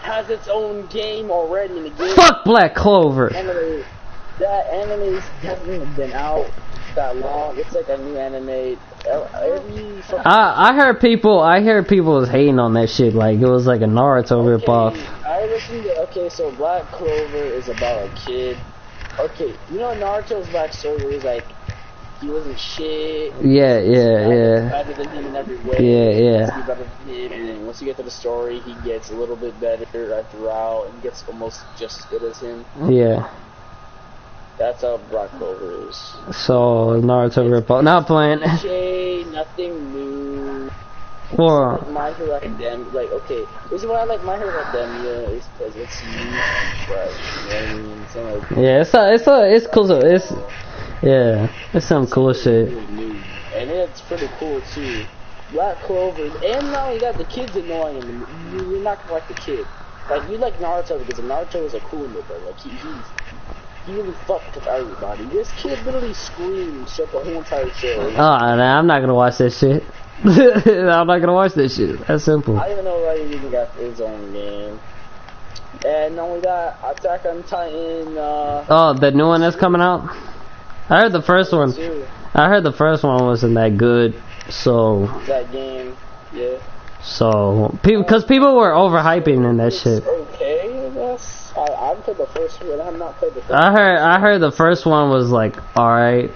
has its own game already in the game. Fuck Black Clover. That anime's hasn't been out that long. It's like a new anime. I heard people was hating on that shit, like it was like a Naruto ripoff. I listened to, okay, so Black Clover is about a kid. Okay, you know Naruto's backstory where he's like, he wasn't shit. Yeah. Better than him in every way. Yeah. He's better than him, and then once you get to the story, he gets a little bit better throughout, and gets almost just as good as him. Yeah. That's how Black Clover is. So Naruto ripoff. Not playing. Okay, nothing new. Well, Like My Hero Academia, like, okay, the reason why I like My Hero Academia is because it's new, but, you know what I mean? It's not like, yeah, it's cool. It's some cool shit. really new. And it's pretty cool, too. Black Clover, and now you got the kids annoying him. You're not gonna like the kid. Like, you like Naruto because Naruto is a cool nigga. Like, he really fucked with everybody. This kid literally screams throughout the whole entire show. Oh, nah, I'm not gonna watch that shit. I'm not gonna watch that shit. That's simple. I don't even know why he even got his own game. And then we got Attack on Titan. Oh, the new one that's coming out. I heard the first one. I heard the first one wasn't that good. So. That game, yeah. So, because people were overhyping in that shit. Okay, I guess. I've played the first one. I have not played the first I heard the first one was like alright.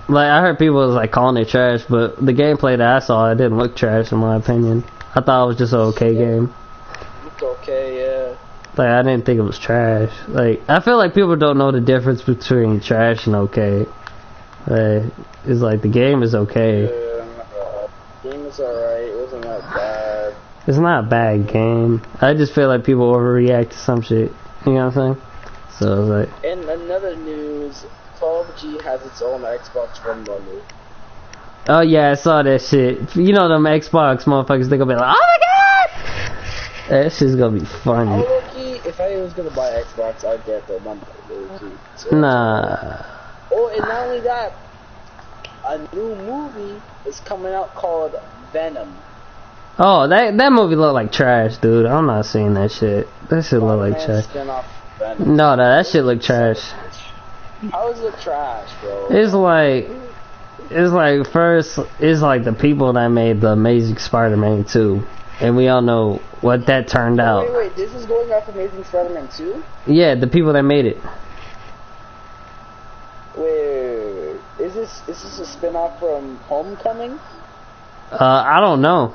Like I heard people was like calling it trash, but the gameplay that I saw, it didn't look trash in my opinion. I thought it was just an okay game. Looked okay, yeah. Like I didn't think it was trash. Like I feel like people don't know the difference between trash and okay. It's like the game is okay. Yeah, game is alright. It wasn't that bad. It's not a bad game. I just feel like people overreact to some shit. You know what I'm saying? So it's like. In another news, PUBG has its own Xbox One bundle. Oh yeah, I saw that shit. You know them Xbox motherfuckers, they gonna be like, oh my god! That shit's gonna be funny. Oh, low-key, if I was gonna buy Xbox, I'd get the bundle. So Nah. oh, and not only that, a new movie is coming out called Venom. Oh, that movie looked like trash, dude. I'm not seeing that shit. That shit look like trash. Venom. No, that shit look trash. How is it trash, bro? It's like first, it's like the people that made the Amazing Spider-Man 2. And we all know what that turned out. Wait, this is going off Amazing Spider-Man 2? Yeah, the people that made it. Wait. Is this a spin-off from Homecoming? I don't know.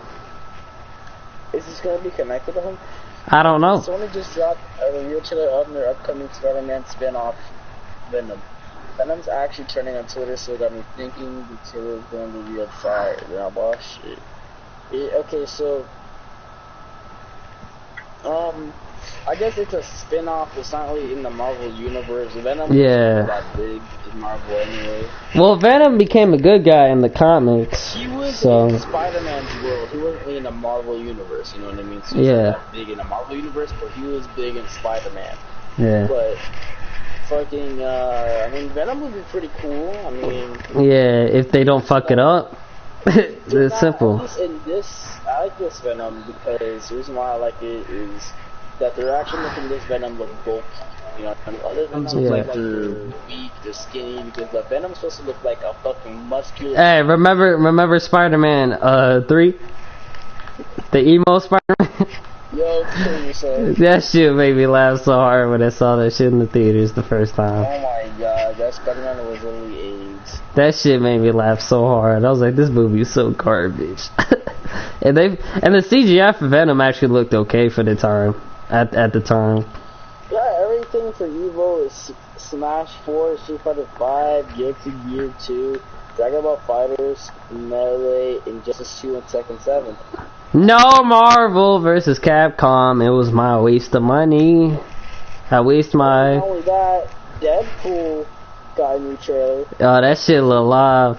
Is this going to be connected to Homecoming? I don't know. Sony just dropped a reveal trailer of their upcoming Spider-Man spin-off, Venom. Venom's actually trending on Twitter, so it got me thinking the trailer is going to be on fire. Now, boss, shit. Okay, so I guess it's a spin-off. It's not really in the Marvel universe. Venom Yeah. is not that big in Marvel anyway. Well, Venom became a good guy in the comics. He was so. in Spider-Man's world. He wasn't really in the Marvel universe, you know what I mean? So he Yeah. wasn't that big in the Marvel universe, but he was big in Spider-Man. Yeah. But fucking, I mean, Venom would be pretty cool. I mean, Yeah, if they don't fuck it up. It's simple. At least in this, I like this Venom because the reason why I like it is that they're actually making this Venom look bulky. You know, I mean, other Venoms look like they're weak, they're skinny, because the Venom's supposed to look like a fucking muscular. Hey, remember Spider-Man 3? The emo Spider-Man. Yo, kill yourself. That shit made me laugh so hard when I saw that shit in the theaters the first time. Oh my god, that Spider-Man was literally AIDS. That shit made me laugh so hard. I was like, this movie is so garbage. and the CGI for Venom actually looked okay for the time. At the time. Yeah, everything for Evo is Smash 4, Street Fighter 5, Guilty Gear 2, Dragon Ball Fighters, Melee, Injustice 2, and Tekken 7. No Marvel versus Capcom. It was my waste of money. I waste my. Not only that, Deadpool got a new trailer. Oh, that shit look live.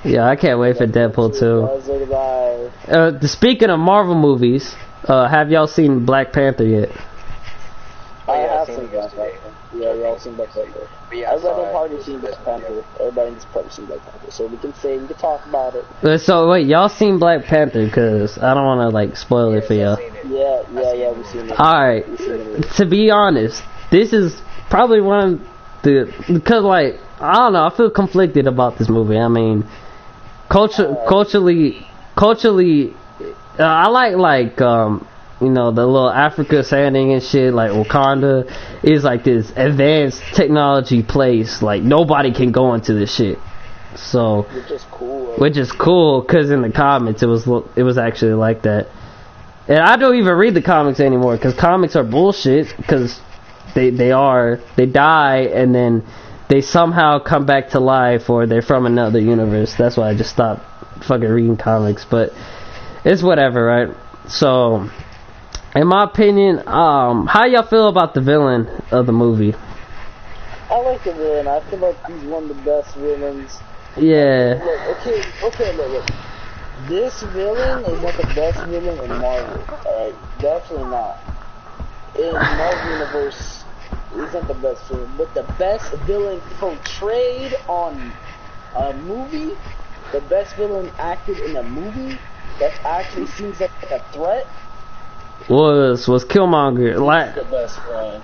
Yeah, I can't wait for Deadpool 2. Speaking of Marvel movies, have y'all seen Black Panther yet? I have seen Black Panther. Yeah, we all seen Black Panther. Everybody party seen Black Panther. Everybody in this party seen Black Panther. So we can talk about it. So wait, y'all seen Black Panther? Cause I don't want to like spoil it for y'all. Yeah, we seen it. Alright, to be honest, this is probably one of because like, I don't know, I feel conflicted about this movie. I mean, culturally, I like you know, the little Africa setting and shit, like Wakanda is like this advanced technology place, like nobody can go into this shit. So, which is cool, cause in the comics it was actually like that. And I don't even read the comics anymore, cause comics are bullshit, cause they die and then they somehow come back to life, or they're from another universe. That's why I just stopped fucking reading comics, but it's whatever, right? So, in my opinion, how y'all feel about the villain of the movie? I like the villain. I feel like he's one of the best villains. Yeah. Look. This villain is not the best villain in Marvel. Alright, definitely not. In Marvel Universe, he's not the best villain. But the best villain portrayed on a movie, the best villain acted in a movie that actually seems like a threat, was Killmonger. Like the best one.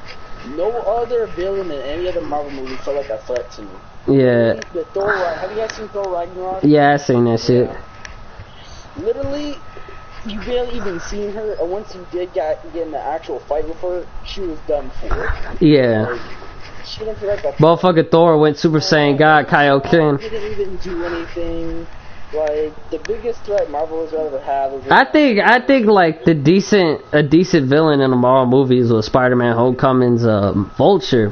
No other villain in any other Marvel movie felt like a threat to me. Yeah. The Thor, have you guys seen Thor Ragnarok? Yeah, I seen that shit. Literally, you barely even seen her, and once you did get in the actual fight with her, she was done for. Yeah. Like, she didn't feel like a motherfucking Thor went Super Saiyan God, Kaioken. Didn't even do anything. Like, the biggest threat Marvel has ever had is... I think like a decent villain in the Marvel movies was Spider-Man Homecoming's Vulture.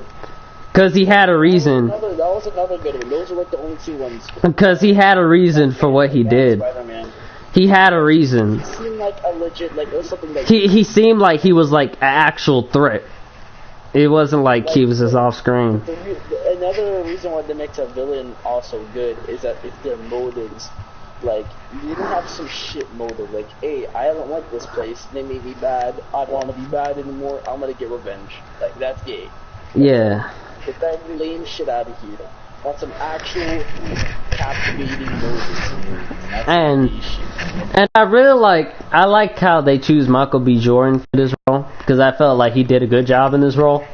Cause he had a reason. That was another good one. Those are like the only two ones. Because he had a reason for what he did. Spider-Man. He had a reason. He seemed like a legit, like, it was something like... He seemed like he was like an actual threat. It wasn't like he was just off screen. Another reason why that makes a villain also good is that it's their motives. Like, you don't have some shit motive. Like, hey, I don't like this place. They made me bad. I don't want to be bad anymore. I'm gonna get revenge. Like, that's gay. Yeah. Get that lame shit out of here. I want some actual captivating motives. And I really like how they choose Michael B. Jordan for this role, because I felt like he did a good job in this role.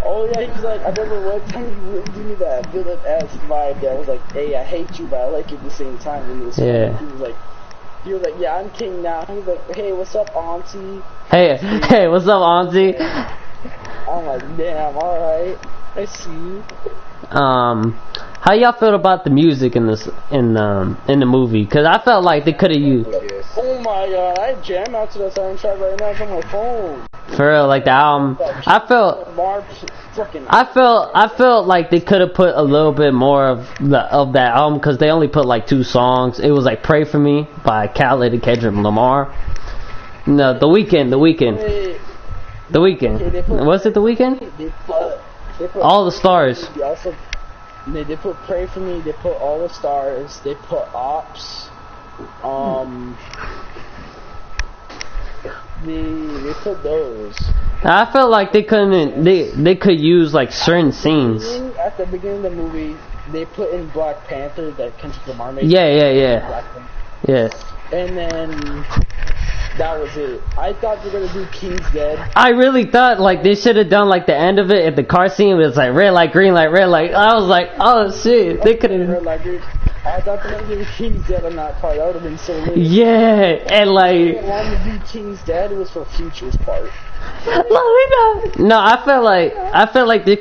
Oh yeah, he's like, I remember one time you gave me that villain-ass vibe that was like, hey, I hate you, but I like you at the same time. And this yeah. He was like, yeah, I'm king now. He was like, hey, what's up, auntie? Hey, what's up, auntie? I'm like, damn, alright, I see you. How y'all feel about the music in the movie? Cause I felt like they could have used. Oh my god, I jam out to that soundtrack right now. It's on my phone. For real, like the album, I felt like they could have put a little bit more of that album, because they only put like 2 songs. It was like "Pray for Me" by Khaled and Kendrick Lamar. No, The Weeknd. Was it The Weeknd? They put All the Stars. They put "Pray for Me." They put "All the Stars." They put "Ops." They put those. I felt like they couldn't. They could use like certain scenes. At the beginning of the movie, they put in Black Panther that Kendrick Lamar made. Yeah. Yeah. And then That was it. I thought they were gonna do King's Dead. I really thought like they should have done like the end of it at the car scene. It was like red light, green light, red light. I was like, oh shit, they could have. Red light, green. I thought they were gonna do King's Dead on that part. That would have been so lit. Yeah, and like. If they wanted to do King's Dead, it was for Future's part. No, I felt like they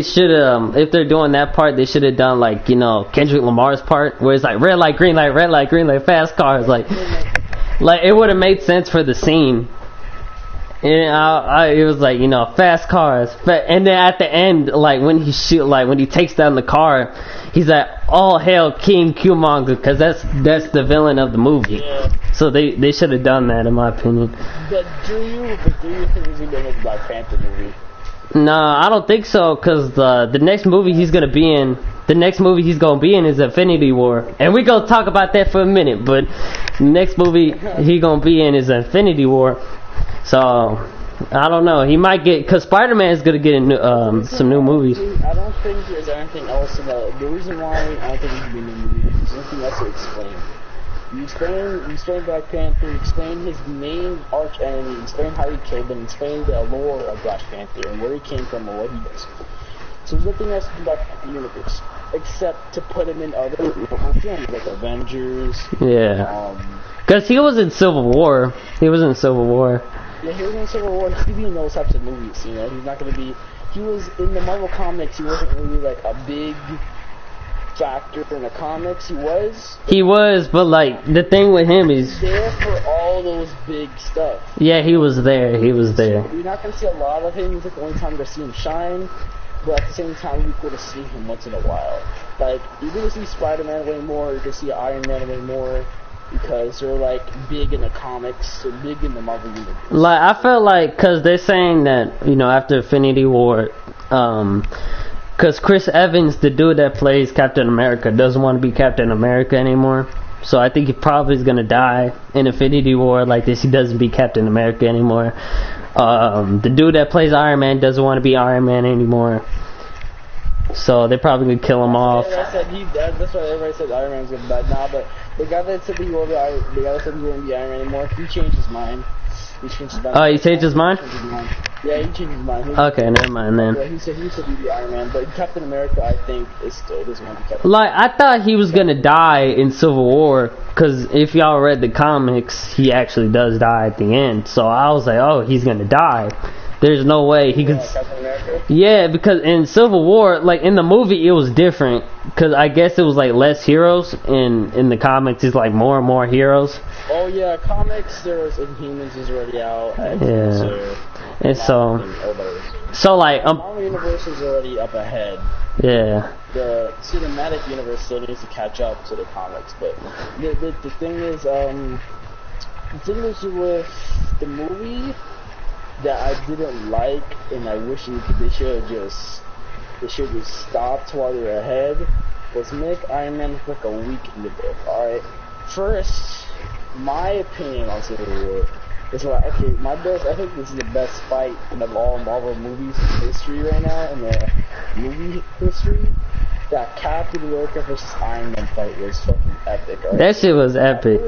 should have, if they're doing that part, they should have done like, you know, Kendrick Lamar's part where it's like red light, green light, fast cars, like it would have made sense for the scene. And it was like, you know, fast cars, and then at the end, like when he takes down the car, he's like, all hail King Killmonger, because that's the villain of the movie. Yeah. So they should have done that, in my opinion. But do you think he's gonna make a Black Panther movie? Nah, I don't think so, because the next movie he's gonna be in is Infinity War, and we gonna talk about that for a minute. But the next movie he gonna be in is Infinity War, so I don't know. He might get, because Spider-Man is gonna get some new movies. I don't think there's anything else about the reason why I don't think he's gonna be in the movie. There's nothing else to explain. You explain Black Panther, you explain his main arch enemy, you explain how he killed him, explain the lore of Black Panther and where he came from and what he does. So there's nothing else to Black Panther universe except to put him in other films like Avengers. Yeah. Because he was in Civil War. Yeah, he was in Civil War. He's gonna be in those types of movies, you know. He's not gonna be. He was in the Marvel comics. He wasn't really like a big factor in the comics. He was, but like the thing with him is there for all those big stuff. Yeah, he was there. So you're not gonna see a lot of him. It's like the only time to see him shine. But at the same time, we could see him once in a while. Like you're gonna see Spider-Man way more. You're gonna see Iron Man way more. Because they're like big in the comics, they're big in the Marvel universe. Like I felt like, cause they're saying that, you know, after Infinity War, cause Chris Evans, the dude that plays Captain America, doesn't want to be Captain America anymore. So I think he probably is gonna die in Infinity War like this. He doesn't be Captain America anymore. The dude that plays Iron Man doesn't want to be Iron Man anymore. So they're probably gonna kill him off. That's why everybody said Iron Man's gonna die. Nah, but the guy that said he won't be Iron Man anymore, he changed his mind. He changed his mind. Oh, he changed his mind? Yeah, he changed his mind. Okay, never mind then. Yeah, he said he'd be Iron Man, but Captain America, I think, still doesn't want to be Captain America. Like, I thought he was gonna die in Civil War, because if y'all read the comics, he actually does die at the end. So I was like, oh, he's gonna die. There's no way he could. Yeah, because in Civil War, like in the movie, it was different. Because I guess it was like less heroes. In the comics, it's like more and more heroes. Oh yeah, comics. There's Inhumans is already out. Yeah, and so like Marvel Universe is already up ahead. Yeah. The cinematic universe still needs to catch up to the comics, but the thing is, with the movie that I didn't like, and I wish they should have just stopped while they were ahead, was make Iron Man look like a weak in the book. Alright, first, my opinion on Civil War is like, okay, I think this is the best fight in all Marvel movies history right now, in the movie history. That Captain America versus Iron Man fight was fucking epic. Right? That shit was epic.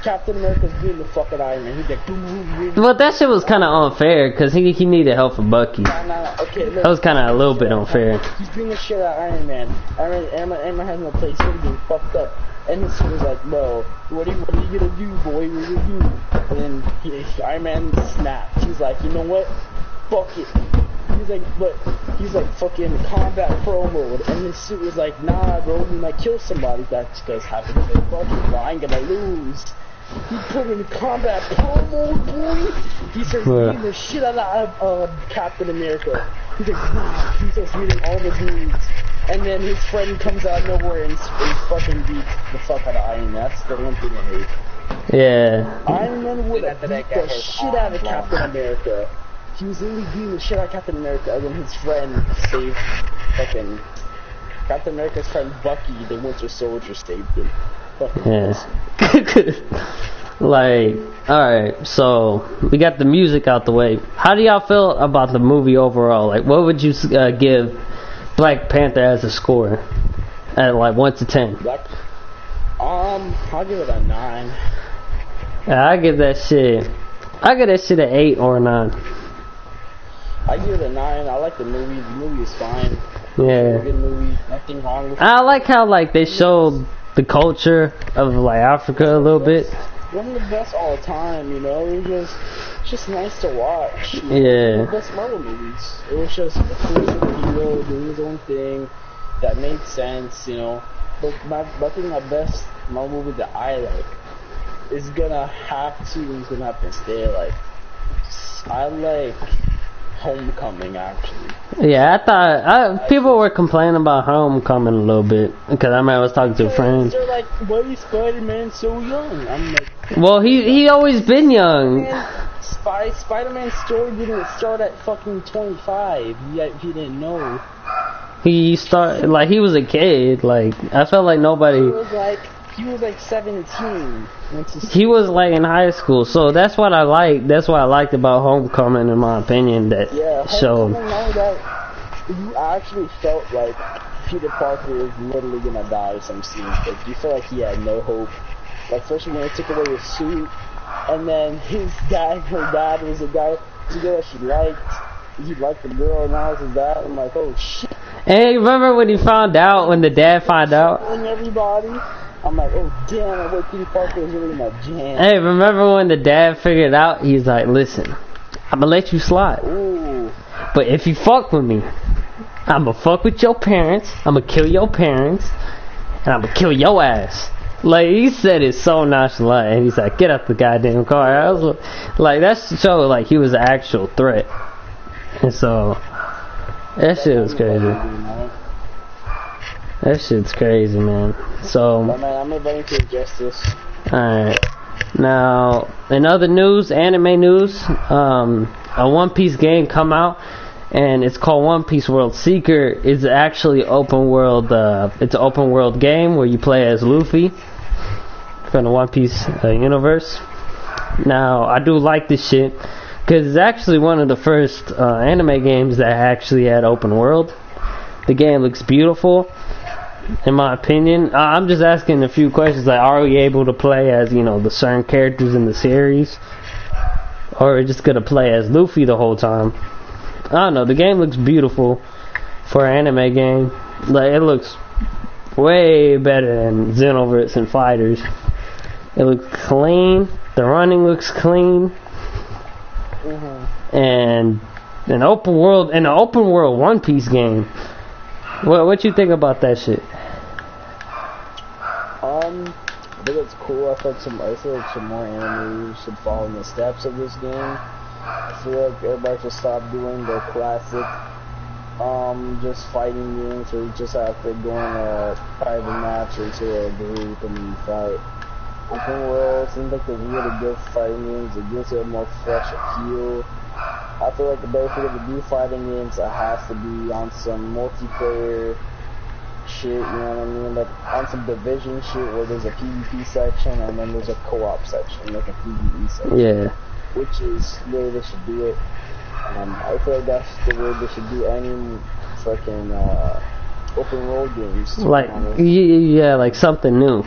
Captain America's beating the fucking Iron Man. He's like, boom, boom, boom. But that shit was kind of unfair because he needed help from Bucky. Okay, look, that was kind of a little bit unfair. He's beating the shit out of Iron Man. Iron Man has no place. He's getting fucked up. And his son was like, bro, what are you gonna do, boy? What are you gonna do? And then Iron Man snapped. He's like, you know what? Fuck it. He's like fucking combat pro mode, and his suit was like, nah, bro, you might kill somebody. That's because happened. He's like, fuck it, bro, I ain't gonna lose. He put him in combat pro mode, boy. He starts beating the shit out of Captain America. He's like, nah. He starts beating all the dudes, and then his friend comes out of nowhere and fucking beats the fuck out of Iron Man. That's the one thing I hate. Yeah. Iron Man would have beat the shit out of Captain America. He was literally beating the shit out of Captain America, and then his friend saved fucking Captain America's friend Bucky, the Winter Soldier, saved him. Like, alright, so we got the music out the way. How do y'all feel about the movie overall? Like, what would you give Black Panther as a score? At like 1 to 10? I'll give it a 9. Yeah, I give that shit. I give that shit an 8 or a 9. I give it a 9. I like the movie. The movie is fine. Yeah. Good movie. Nothing wrong with it. I like how like they showed the culture of like Africa a little bit. One of the best all time, you know. It was just nice to watch. You know? Yeah. One of the best Marvel movies. It was just a cool superhero doing his own thing that made sense, you know. But I think my best Marvel movie that I like is gonna have to stay like. I like Homecoming actually. Yeah, I thought people were complaining about Homecoming a little bit because I remember I was talking to friends. They're like, "Why is Spider-Man so young?" I'm like, well, he always been young. Spider-Man's story didn't start at fucking 25. Yet he didn't know. He started like he was a kid. Like I felt like nobody. He was like 17. He was like in high school, so that's what I like. That's what I liked about Homecoming, in my opinion. That showed. That you actually felt like Peter Parker was literally gonna die in some scenes. Like you felt like he had no hope. Like especially when they took away his suit, and then her dad was a guy that she liked. He liked the girl, and now it's his dad. I'm like, oh shit. Hey, remember when he found out? When the dad found out? Everybody. I'm like, oh damn, I wish Peter Parker was really my jam. Hey, remember when the dad figured out? He's like, listen, I'm gonna let you slide. Ooh. But if you fuck with me, I'm gonna fuck with your parents, I'm gonna kill your parents, and I'm gonna kill your ass. Like, he said it so nonchalant, and he's like, get up the goddamn car. I was like, that showed like he was an actual threat. And so, that shit was crazy. That shit's crazy, man. So, man, I'm inviting to justice. Alright. Now, in other news, anime news, a One Piece game come out, and it's called One Piece World Seeker. It's actually open world. It's an open world game where you play as Luffy from the One Piece universe. Now, I do like this shit because it's actually one of the first anime games that actually had open world. The game looks beautiful. In my opinion, I'm just asking a few questions like, are we able to play as, you know, the certain characters in the series? Or are we just going to play as Luffy the whole time? I don't know, the game looks beautiful for an anime game. Like, it looks way better than Xenoverse and Fighters. It looks clean, the running looks clean, and an open world One Piece game. What you think about that shit? I think it's cool. I feel like some more anime should follow in the steps of this game. I feel like everybody should stop doing the classic, just fighting games where you just have to go in a private match or to a group and you fight. Open world seems like they're really good fighting games. It gives it a more fresh appeal. I feel like the best way to do fighting games, it has to be on some multiplayer shit, you know what I mean? Like on some division shit where there's a PvP section and then there's a co-op section, like a PvE section. Yeah. Which is the way they should do it. I feel like that's the way they should do any fucking open world games. Like, yeah, like something new.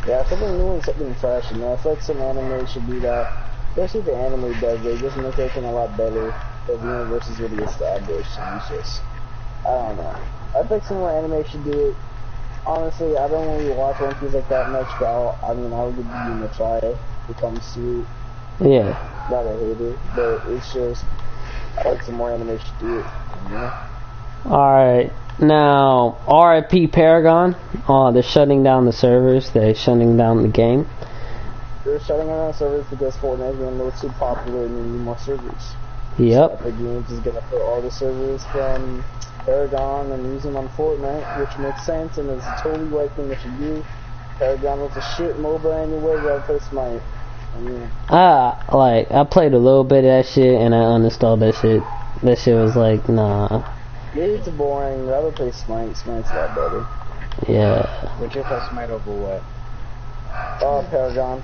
Yeah, something new and something fresh, you know? I feel like some anime should do that. Especially if the anime does it, just make everything a lot better. The universe is really established, and it's just, I don't know. I think some more anime should do it. Honestly, I don't really watch One Piece like that much, but I'll give you a try if it comes to it. Yeah. Not a hater, but it's just, I like some more anime should do it, you know? Alright, now, RIP Paragon. They're shutting down the servers, they're shutting down the game. They're shutting down servers because Fortnite is getting a little too popular and they need more servers. Yep. So Epic Games is gonna put all the servers from Paragon and use them on Fortnite, which makes sense and is a totally right thing they should do. Paragon was a shit MOBA anyway, you gotta play Smite. I played a little bit of that shit and I uninstalled that shit. That shit was like, nah. It's boring, I'd rather play Smite. Smite's a lot better. Yeah. Would you play Smite over what? Paragon.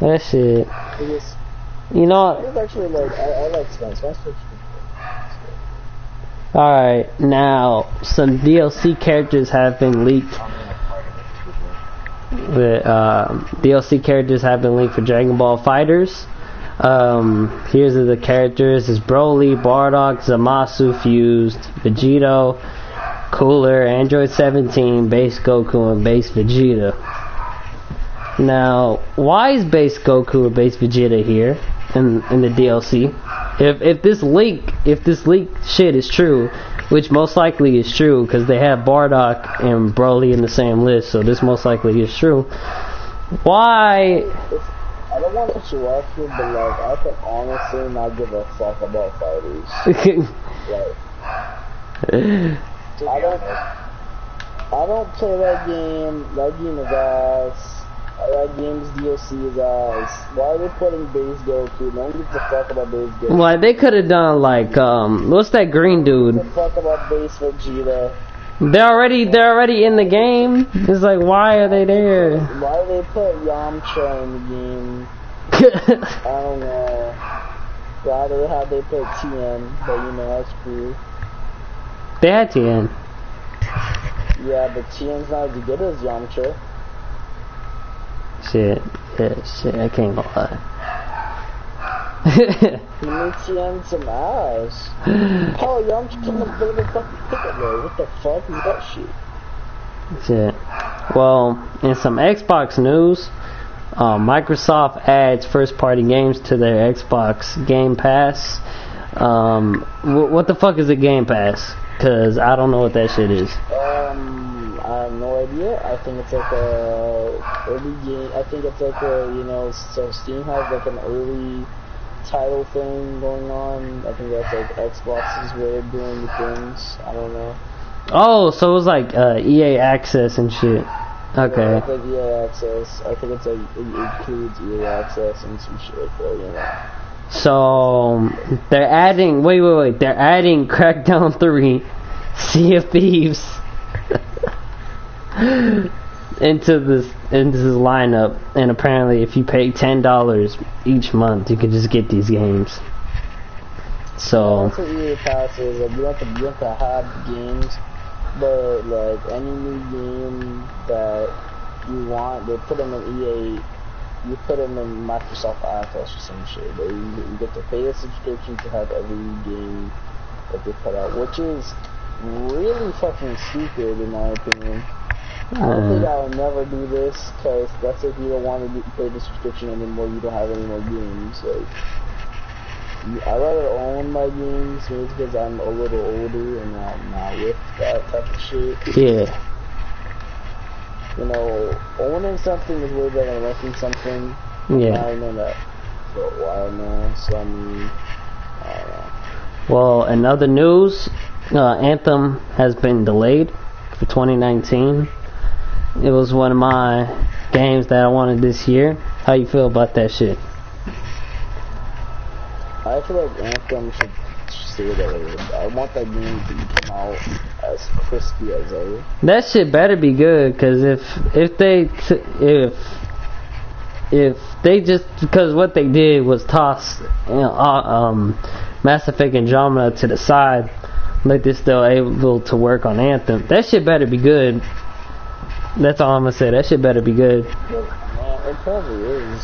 That shit. You know. It's actually like I like Smite. Smite's pretty good. Alright, now some DLC characters have been leaked. The DLC characters have been leaked for Dragon Ball Fighters. Here's the characters: is Broly, Bardock, Zamasu fused, Vegito, Cooler, Android 17, Base Goku, and Base Vegeta. Now, why is Base Goku or Base Vegeta here in the DLC? If this leak shit is true, which most likely is true because they have Bardock and Broly in the same list, so this most likely is true. Why? I don't want to rush you, but like I can honestly not give a fuck about fighters. Like, I don't play that game. That game is ass. That game's DLC is ass. Why are they putting Base Goku? No one gives a fuck about Base Goku. Why they could have done like what's that green dude? No one gives a fuck about Base Vegeta. They're already in the game. It's like, why are they there? Why do they put Yamcha in the game? I don't know. Rather how they put Tien, but you know that's cool. They had Tien. Yeah, but Tien's not as good as Yamcha. Shit, I can't lie. He made Tien some ass. Oh, Yamcha couldn't have played the fucking Piccolo. What the fuck is that shit? Shit. Well, in some Xbox news, Microsoft adds first-party games to their Xbox Game Pass. What the fuck is a Game Pass? Cause I don't know what that shit is. I have no idea. I think it's like a early game. I think it's like a, so Steam has like an early title thing going on. I think that's like Xbox's way of doing the things. I don't know. Oh, so it was like EA Access and shit. Okay. Yeah, it's like EA Access. I think it's like it includes EA Access and some shit like that, So they're adding. Wait. They're adding Crackdown 3, Sea of Thieves into this lineup, and apparently, if you pay $10 each month, you can just get these games. So that's what EA Pass is. Like, you have to have games, but like any new game that you want, they put them in EA. You put them in Microsoft Access or some shit. You get to pay a subscription to have every game that they put out, which is really fucking stupid in my opinion. I don't think I'll never do this, because that's if you don't want to pay the subscription anymore, you don't have any more games. Like, I rather own my games, maybe because I'm a little older and I'm not with that type of shit. yeah. Owning something is way better than renting something. Yeah. I know that for a while now, so I mean, I don't know. Well, in other news, Anthem has been delayed for 2019. It was one of my games that I wanted this year. How you feel about that shit? I feel like Anthem should stay delayed. I want that game to come out as crispy as ever. That shit better be good, cause if they just, because what they did was toss Mass Effect Andromeda to the side, like they're still able to work on Anthem. That shit better be good. That's all I'm gonna say. That shit better be good. Man, it probably is.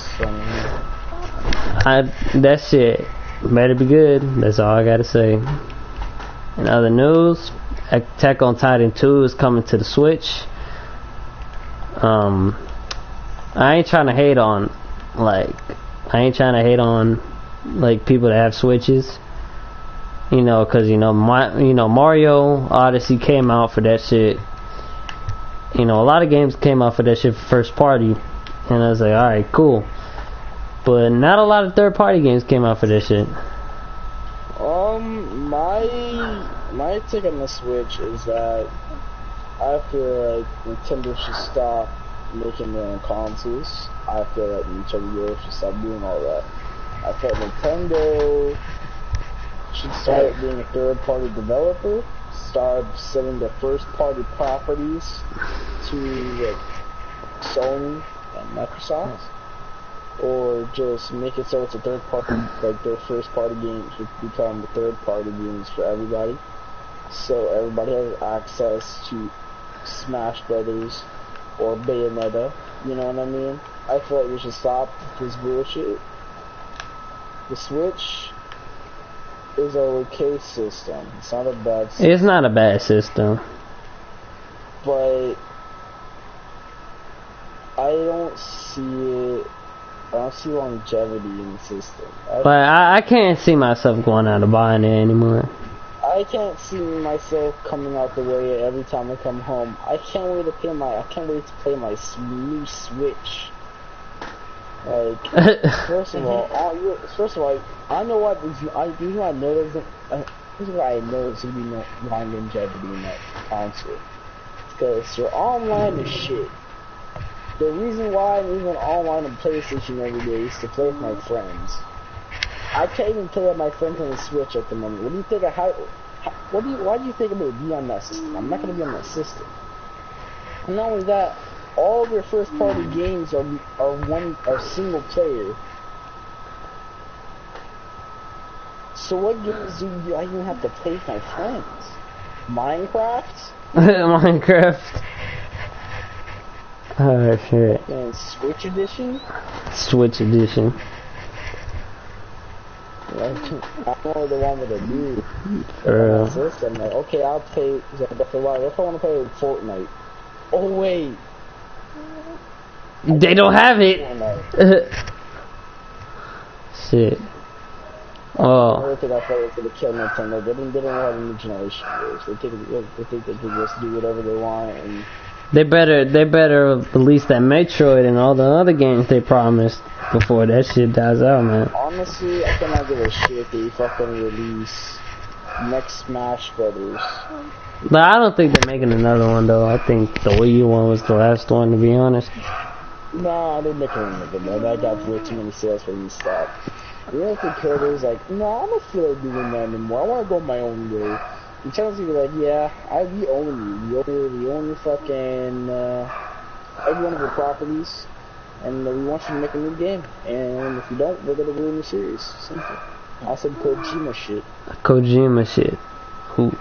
That shit better be good. That's all I gotta say. In other news, Attack on Titan 2 is coming to the Switch. I ain't trying to hate on people that have Switches. Cause Mario Odyssey came out for that shit. A lot of games came out for that shit for first party, and I was like, alright, cool. But not a lot of third party games came out for that shit. My take on the Switch is that I feel like Nintendo should stop making their own consoles. I feel like Nintendo should stop doing all that. I feel like Nintendo should start being a third-party developer, start selling their first-party properties to like Sony and Microsoft, or just make it so it's a third-party, like their first-party games would become the third-party games for everybody, so everybody has access to Smash Brothers or Bayonetta You know what I mean? I feel like we should stop this bullshit. The Switch is a okay system. It's not a bad system. It's not a bad system. But I don't see it. I don't see longevity in the system. But I can't see myself going out and buying it anymore. I can't see myself coming out the way every time I come home. I can't wait to play my new Switch. Like, first of all, I know what I know there's gonna be no longevity in that console. Because you're online as shit. The reason why I'm even online on PlayStation every day is to play with my friends. I can't even play with my friends on the Switch at the moment. What do you think of why do you think I'm gonna be on that system? I'm not gonna be on that system. And not only that, all of your first party games are single player. So what games do I even have to play with my friends? Minecraft? Minecraft. Oh shit. And Switch Edition? Switch Edition. I'm only the one with a dude. I'm like, okay, I'll play. What if I want to play Fortnite? Oh wait. They don't have it. Shit. Oh. I think I thought it was gonna kill Nintendo. They don't know how the new generation is. They think they can just do whatever they want and. They better release that Metroid and all the other games they promised before that shit dies out, man. Honestly, I cannot give a shit if they fucking release next Smash Brothers. No, I don't think they're making another one though. I think the Wii U one was the last one, to be honest. Nah, they're making another one. That got way too many sales for me to stop. You know what the kid is like? No, I don't feel like doing that anymore. I want to go my own way. And Chelsea was like, yeah, we own you. We own your fucking, every one of your properties. And we want you to make a new game. And if you don't, we're gonna ruin your series. Simple. I said Kojima shit. Kojima shit. Who?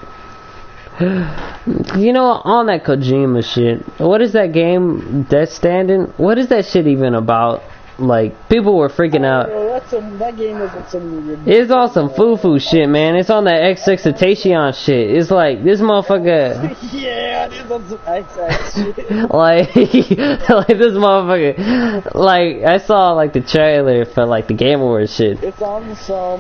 You know, on that Kojima shit, what is that game, Death Standing? What is that shit even about? Like, people were freaking out. That game isn't some weird. It's on some foo-foo shit, man. It's on that XXXTentacion shit. It's like, this motherfucker... Yeah, it is on some XX shit. like this motherfucker... Like, I saw, like, the trailer for, like, the Game Awards shit. It's on some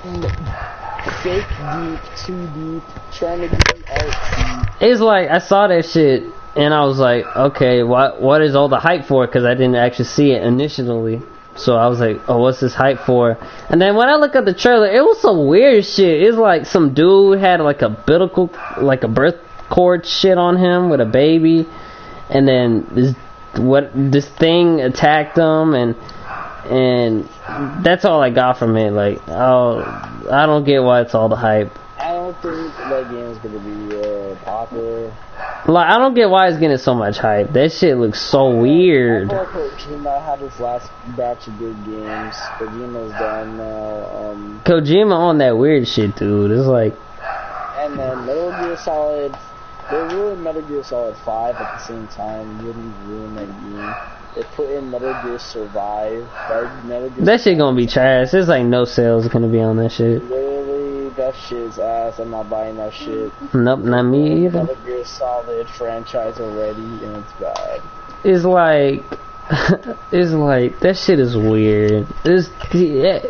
fake deep, too deep, trying to be artsy. It's like, I saw that shit, and I was like, okay, what is all the hype for? Because I didn't actually see it initially. So I was like, oh, what's this hype for? And then when I look at the trailer, it was some weird shit. It's like some dude had like a birth cord shit on him with a baby. And then this thing attacked him, and that's all I got from it. Like, oh, I don't get why it's all the hype. I don't think that game is gonna be popular. Like, I don't get why it's getting so much hype. That shit looks so weird. I feel like Kojima had his last batch of good games. Kojima's done now. Kojima on that weird shit, dude. It's like... And then Metal Gear Solid... They ruined Metal Gear Solid 5 at the same time. Really ruined that game. They put in Metal Gear Survive. That shit gonna be trash. There's like no sales gonna be on that shit. Literally, that shit's ass. I'm not buying that shit. Nope, not me either. Metal Gear Solid franchise already, and it's bad. It's like... it's like... That shit is weird. Yeah.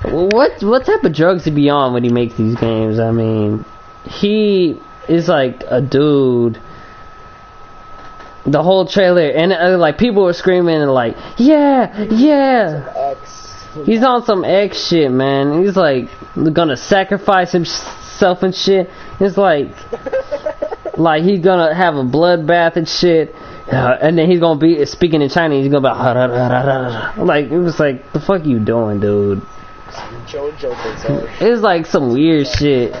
What type of drugs he be on when he makes these games? I mean... He is like a dude... The whole trailer, and like people were screaming and like, yeah. He's on some X shit, man. He's like gonna sacrifice himself and shit. It's like he's gonna have a bloodbath and shit, and then he's gonna be speaking in Chinese. He's gonna be like, it was like, the fuck you doing, dude? It's like some weird shit.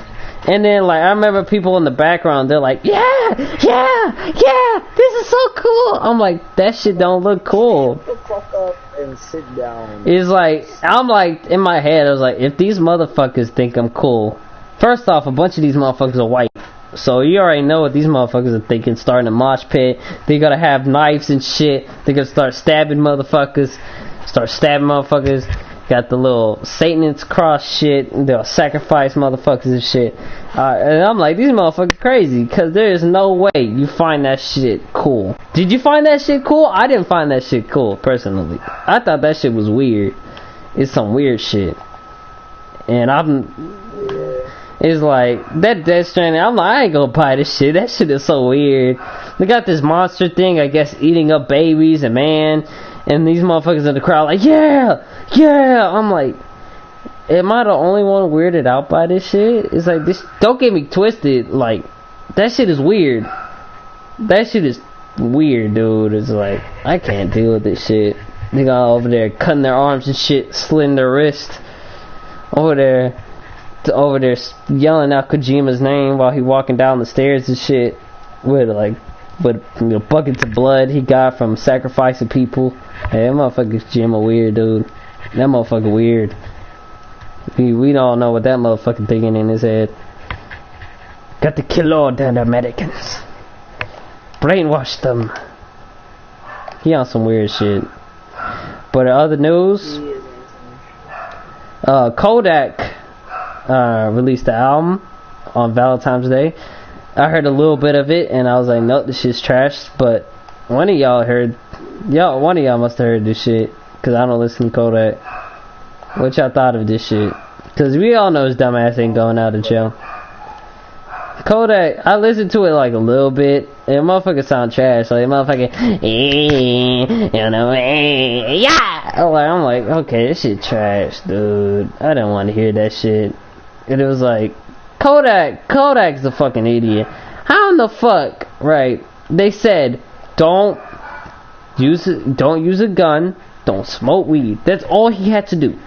And then, like, I remember people in the background, they're like, yeah, this is so cool. I'm like, that shit don't look cool. Get the fuck up and sit down. It's like, I'm like, in my head, I was like, if these motherfuckers think I'm cool, first off, a bunch of these motherfuckers are white. So you already know what these motherfuckers are thinking, starting a mosh pit. They're gonna have knives and shit. They're gonna start stabbing motherfuckers. Got the little Satanist cross shit. They'll sacrifice motherfuckers and shit. And I'm like, these motherfuckers crazy, because there is no way you find that shit cool. Did you find that shit cool? I didn't find that shit cool, personally. I thought that shit was weird. It's some weird shit. And it's like, that Death Stranding, I'm like, I ain't gonna buy this shit. That shit is so weird. They got this monster thing, I guess, eating up babies and man. And these motherfuckers in the crowd like, yeah! I'm like, am I the only one weirded out by this shit? It's like, this, don't get me twisted, like, that shit is weird. That shit is weird, dude. It's like, I can't deal with this shit. They got over there cutting their arms and shit, slitting their wrist. Over there yelling out Kojima's name while he walking down the stairs and shit. With buckets of blood he got from sacrificing people. Hey, that motherfucker Kojima weird, dude. That motherfucker weird. We don't know what that motherfucker thinking in his head. Got to kill all the Americans. Brainwash them. He on some weird shit. But other news, Kodak released the album on Valentine's Day. I heard a little bit of it and I was like, nope, this shit's trash. But one of y'all must have heard this shit, because I don't listen to Kodak. What y'all thought of this shit? Because we all know his dumb ass ain't going out of jail. Kodak, I listened to it like a little bit, and motherfucker sound trash. Like motherfucker, yeah. I'm like, okay, this shit trash, dude. I didn't want to hear that shit. And it was like, Kodak's a fucking idiot. How in the fuck, right? They said, don't use a gun, don't smoke weed. That's all he had to do.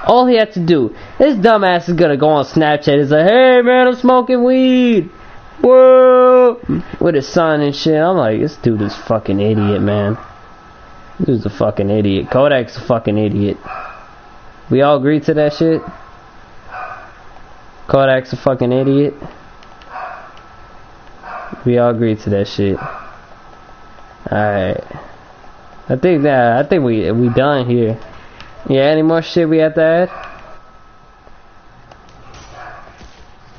All he had to do. This dumbass is gonna go on Snapchat and say, hey man, I'm smoking weed. Whoa! With his son and shit. I'm like, this dude is fucking idiot, man. This dude's a fucking idiot. Kodak's a fucking idiot. We all agree to that shit? Kodak's a fucking idiot. We all agree to that shit. Alright. I think we done here. Yeah, any more shit we have to add?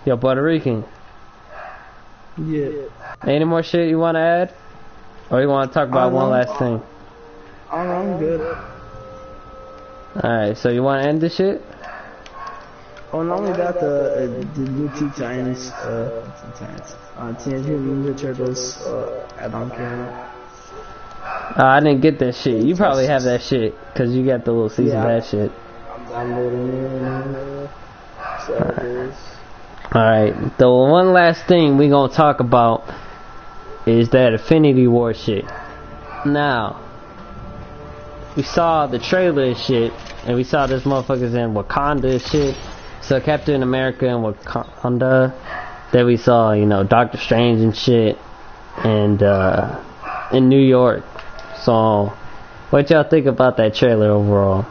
Yo, Puerto Rican. Yeah. Any more shit you want to add? Or you want to talk about one last thing? I'm good. Alright, so you want to end this shit? Oh, not only that, the new Teenage Mutant Ninja Turtles add-on came out. I didn't get that shit. You probably have that shit, because you got the little season pass shit. I'm downloading it. So Alright, the one last thing we gonna talk about is that Infinity War shit. Now, we saw the trailer and shit, and we saw this motherfuckers in Wakanda and shit. So Captain America and Wakanda. Then we saw, Doctor Strange and shit, and in New York. So, what y'all think about that trailer overall?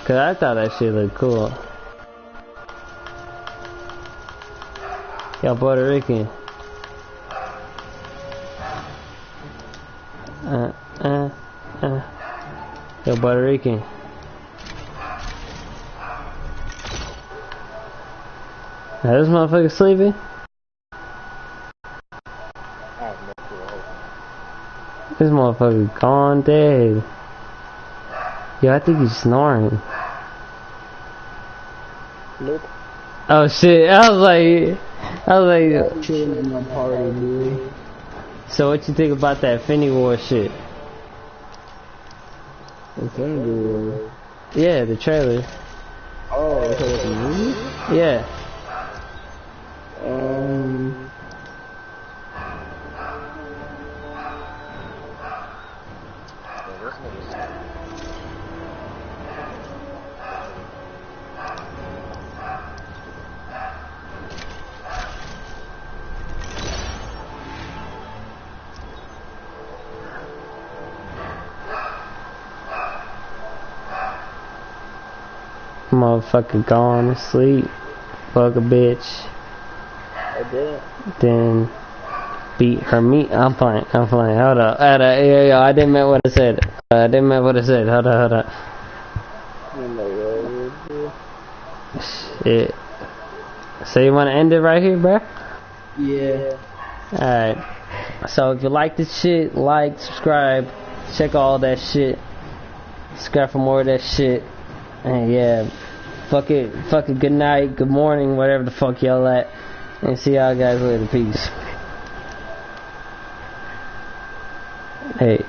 Cause I thought that shit looked cool. Yo, Puerto Rican. Yo, Puerto Rican. Now this motherfucker sleeping? This motherfucker gone dead. Yo, I think he's snoring. Nope. Oh shit, I was like, chilling in my party, dude. so what you think about that Infinity War shit? Infinity War. Yeah, the trailer. Oh, is that the movie? Yeah. Motherfucker gone to sleep. Fuck a bitch. I didn't. Then beat her meat. I'm playing. Hold up. Yo, I didn't mean what I said. Hold up. Shit. So you want to end it right here, bruh? Yeah. Alright. So if you like this shit, like, subscribe, check all that shit. Subscribe for more of that shit. And yeah, fuck it, good night, good morning, whatever the fuck y'all at. And see y'all guys later. Peace. Hey.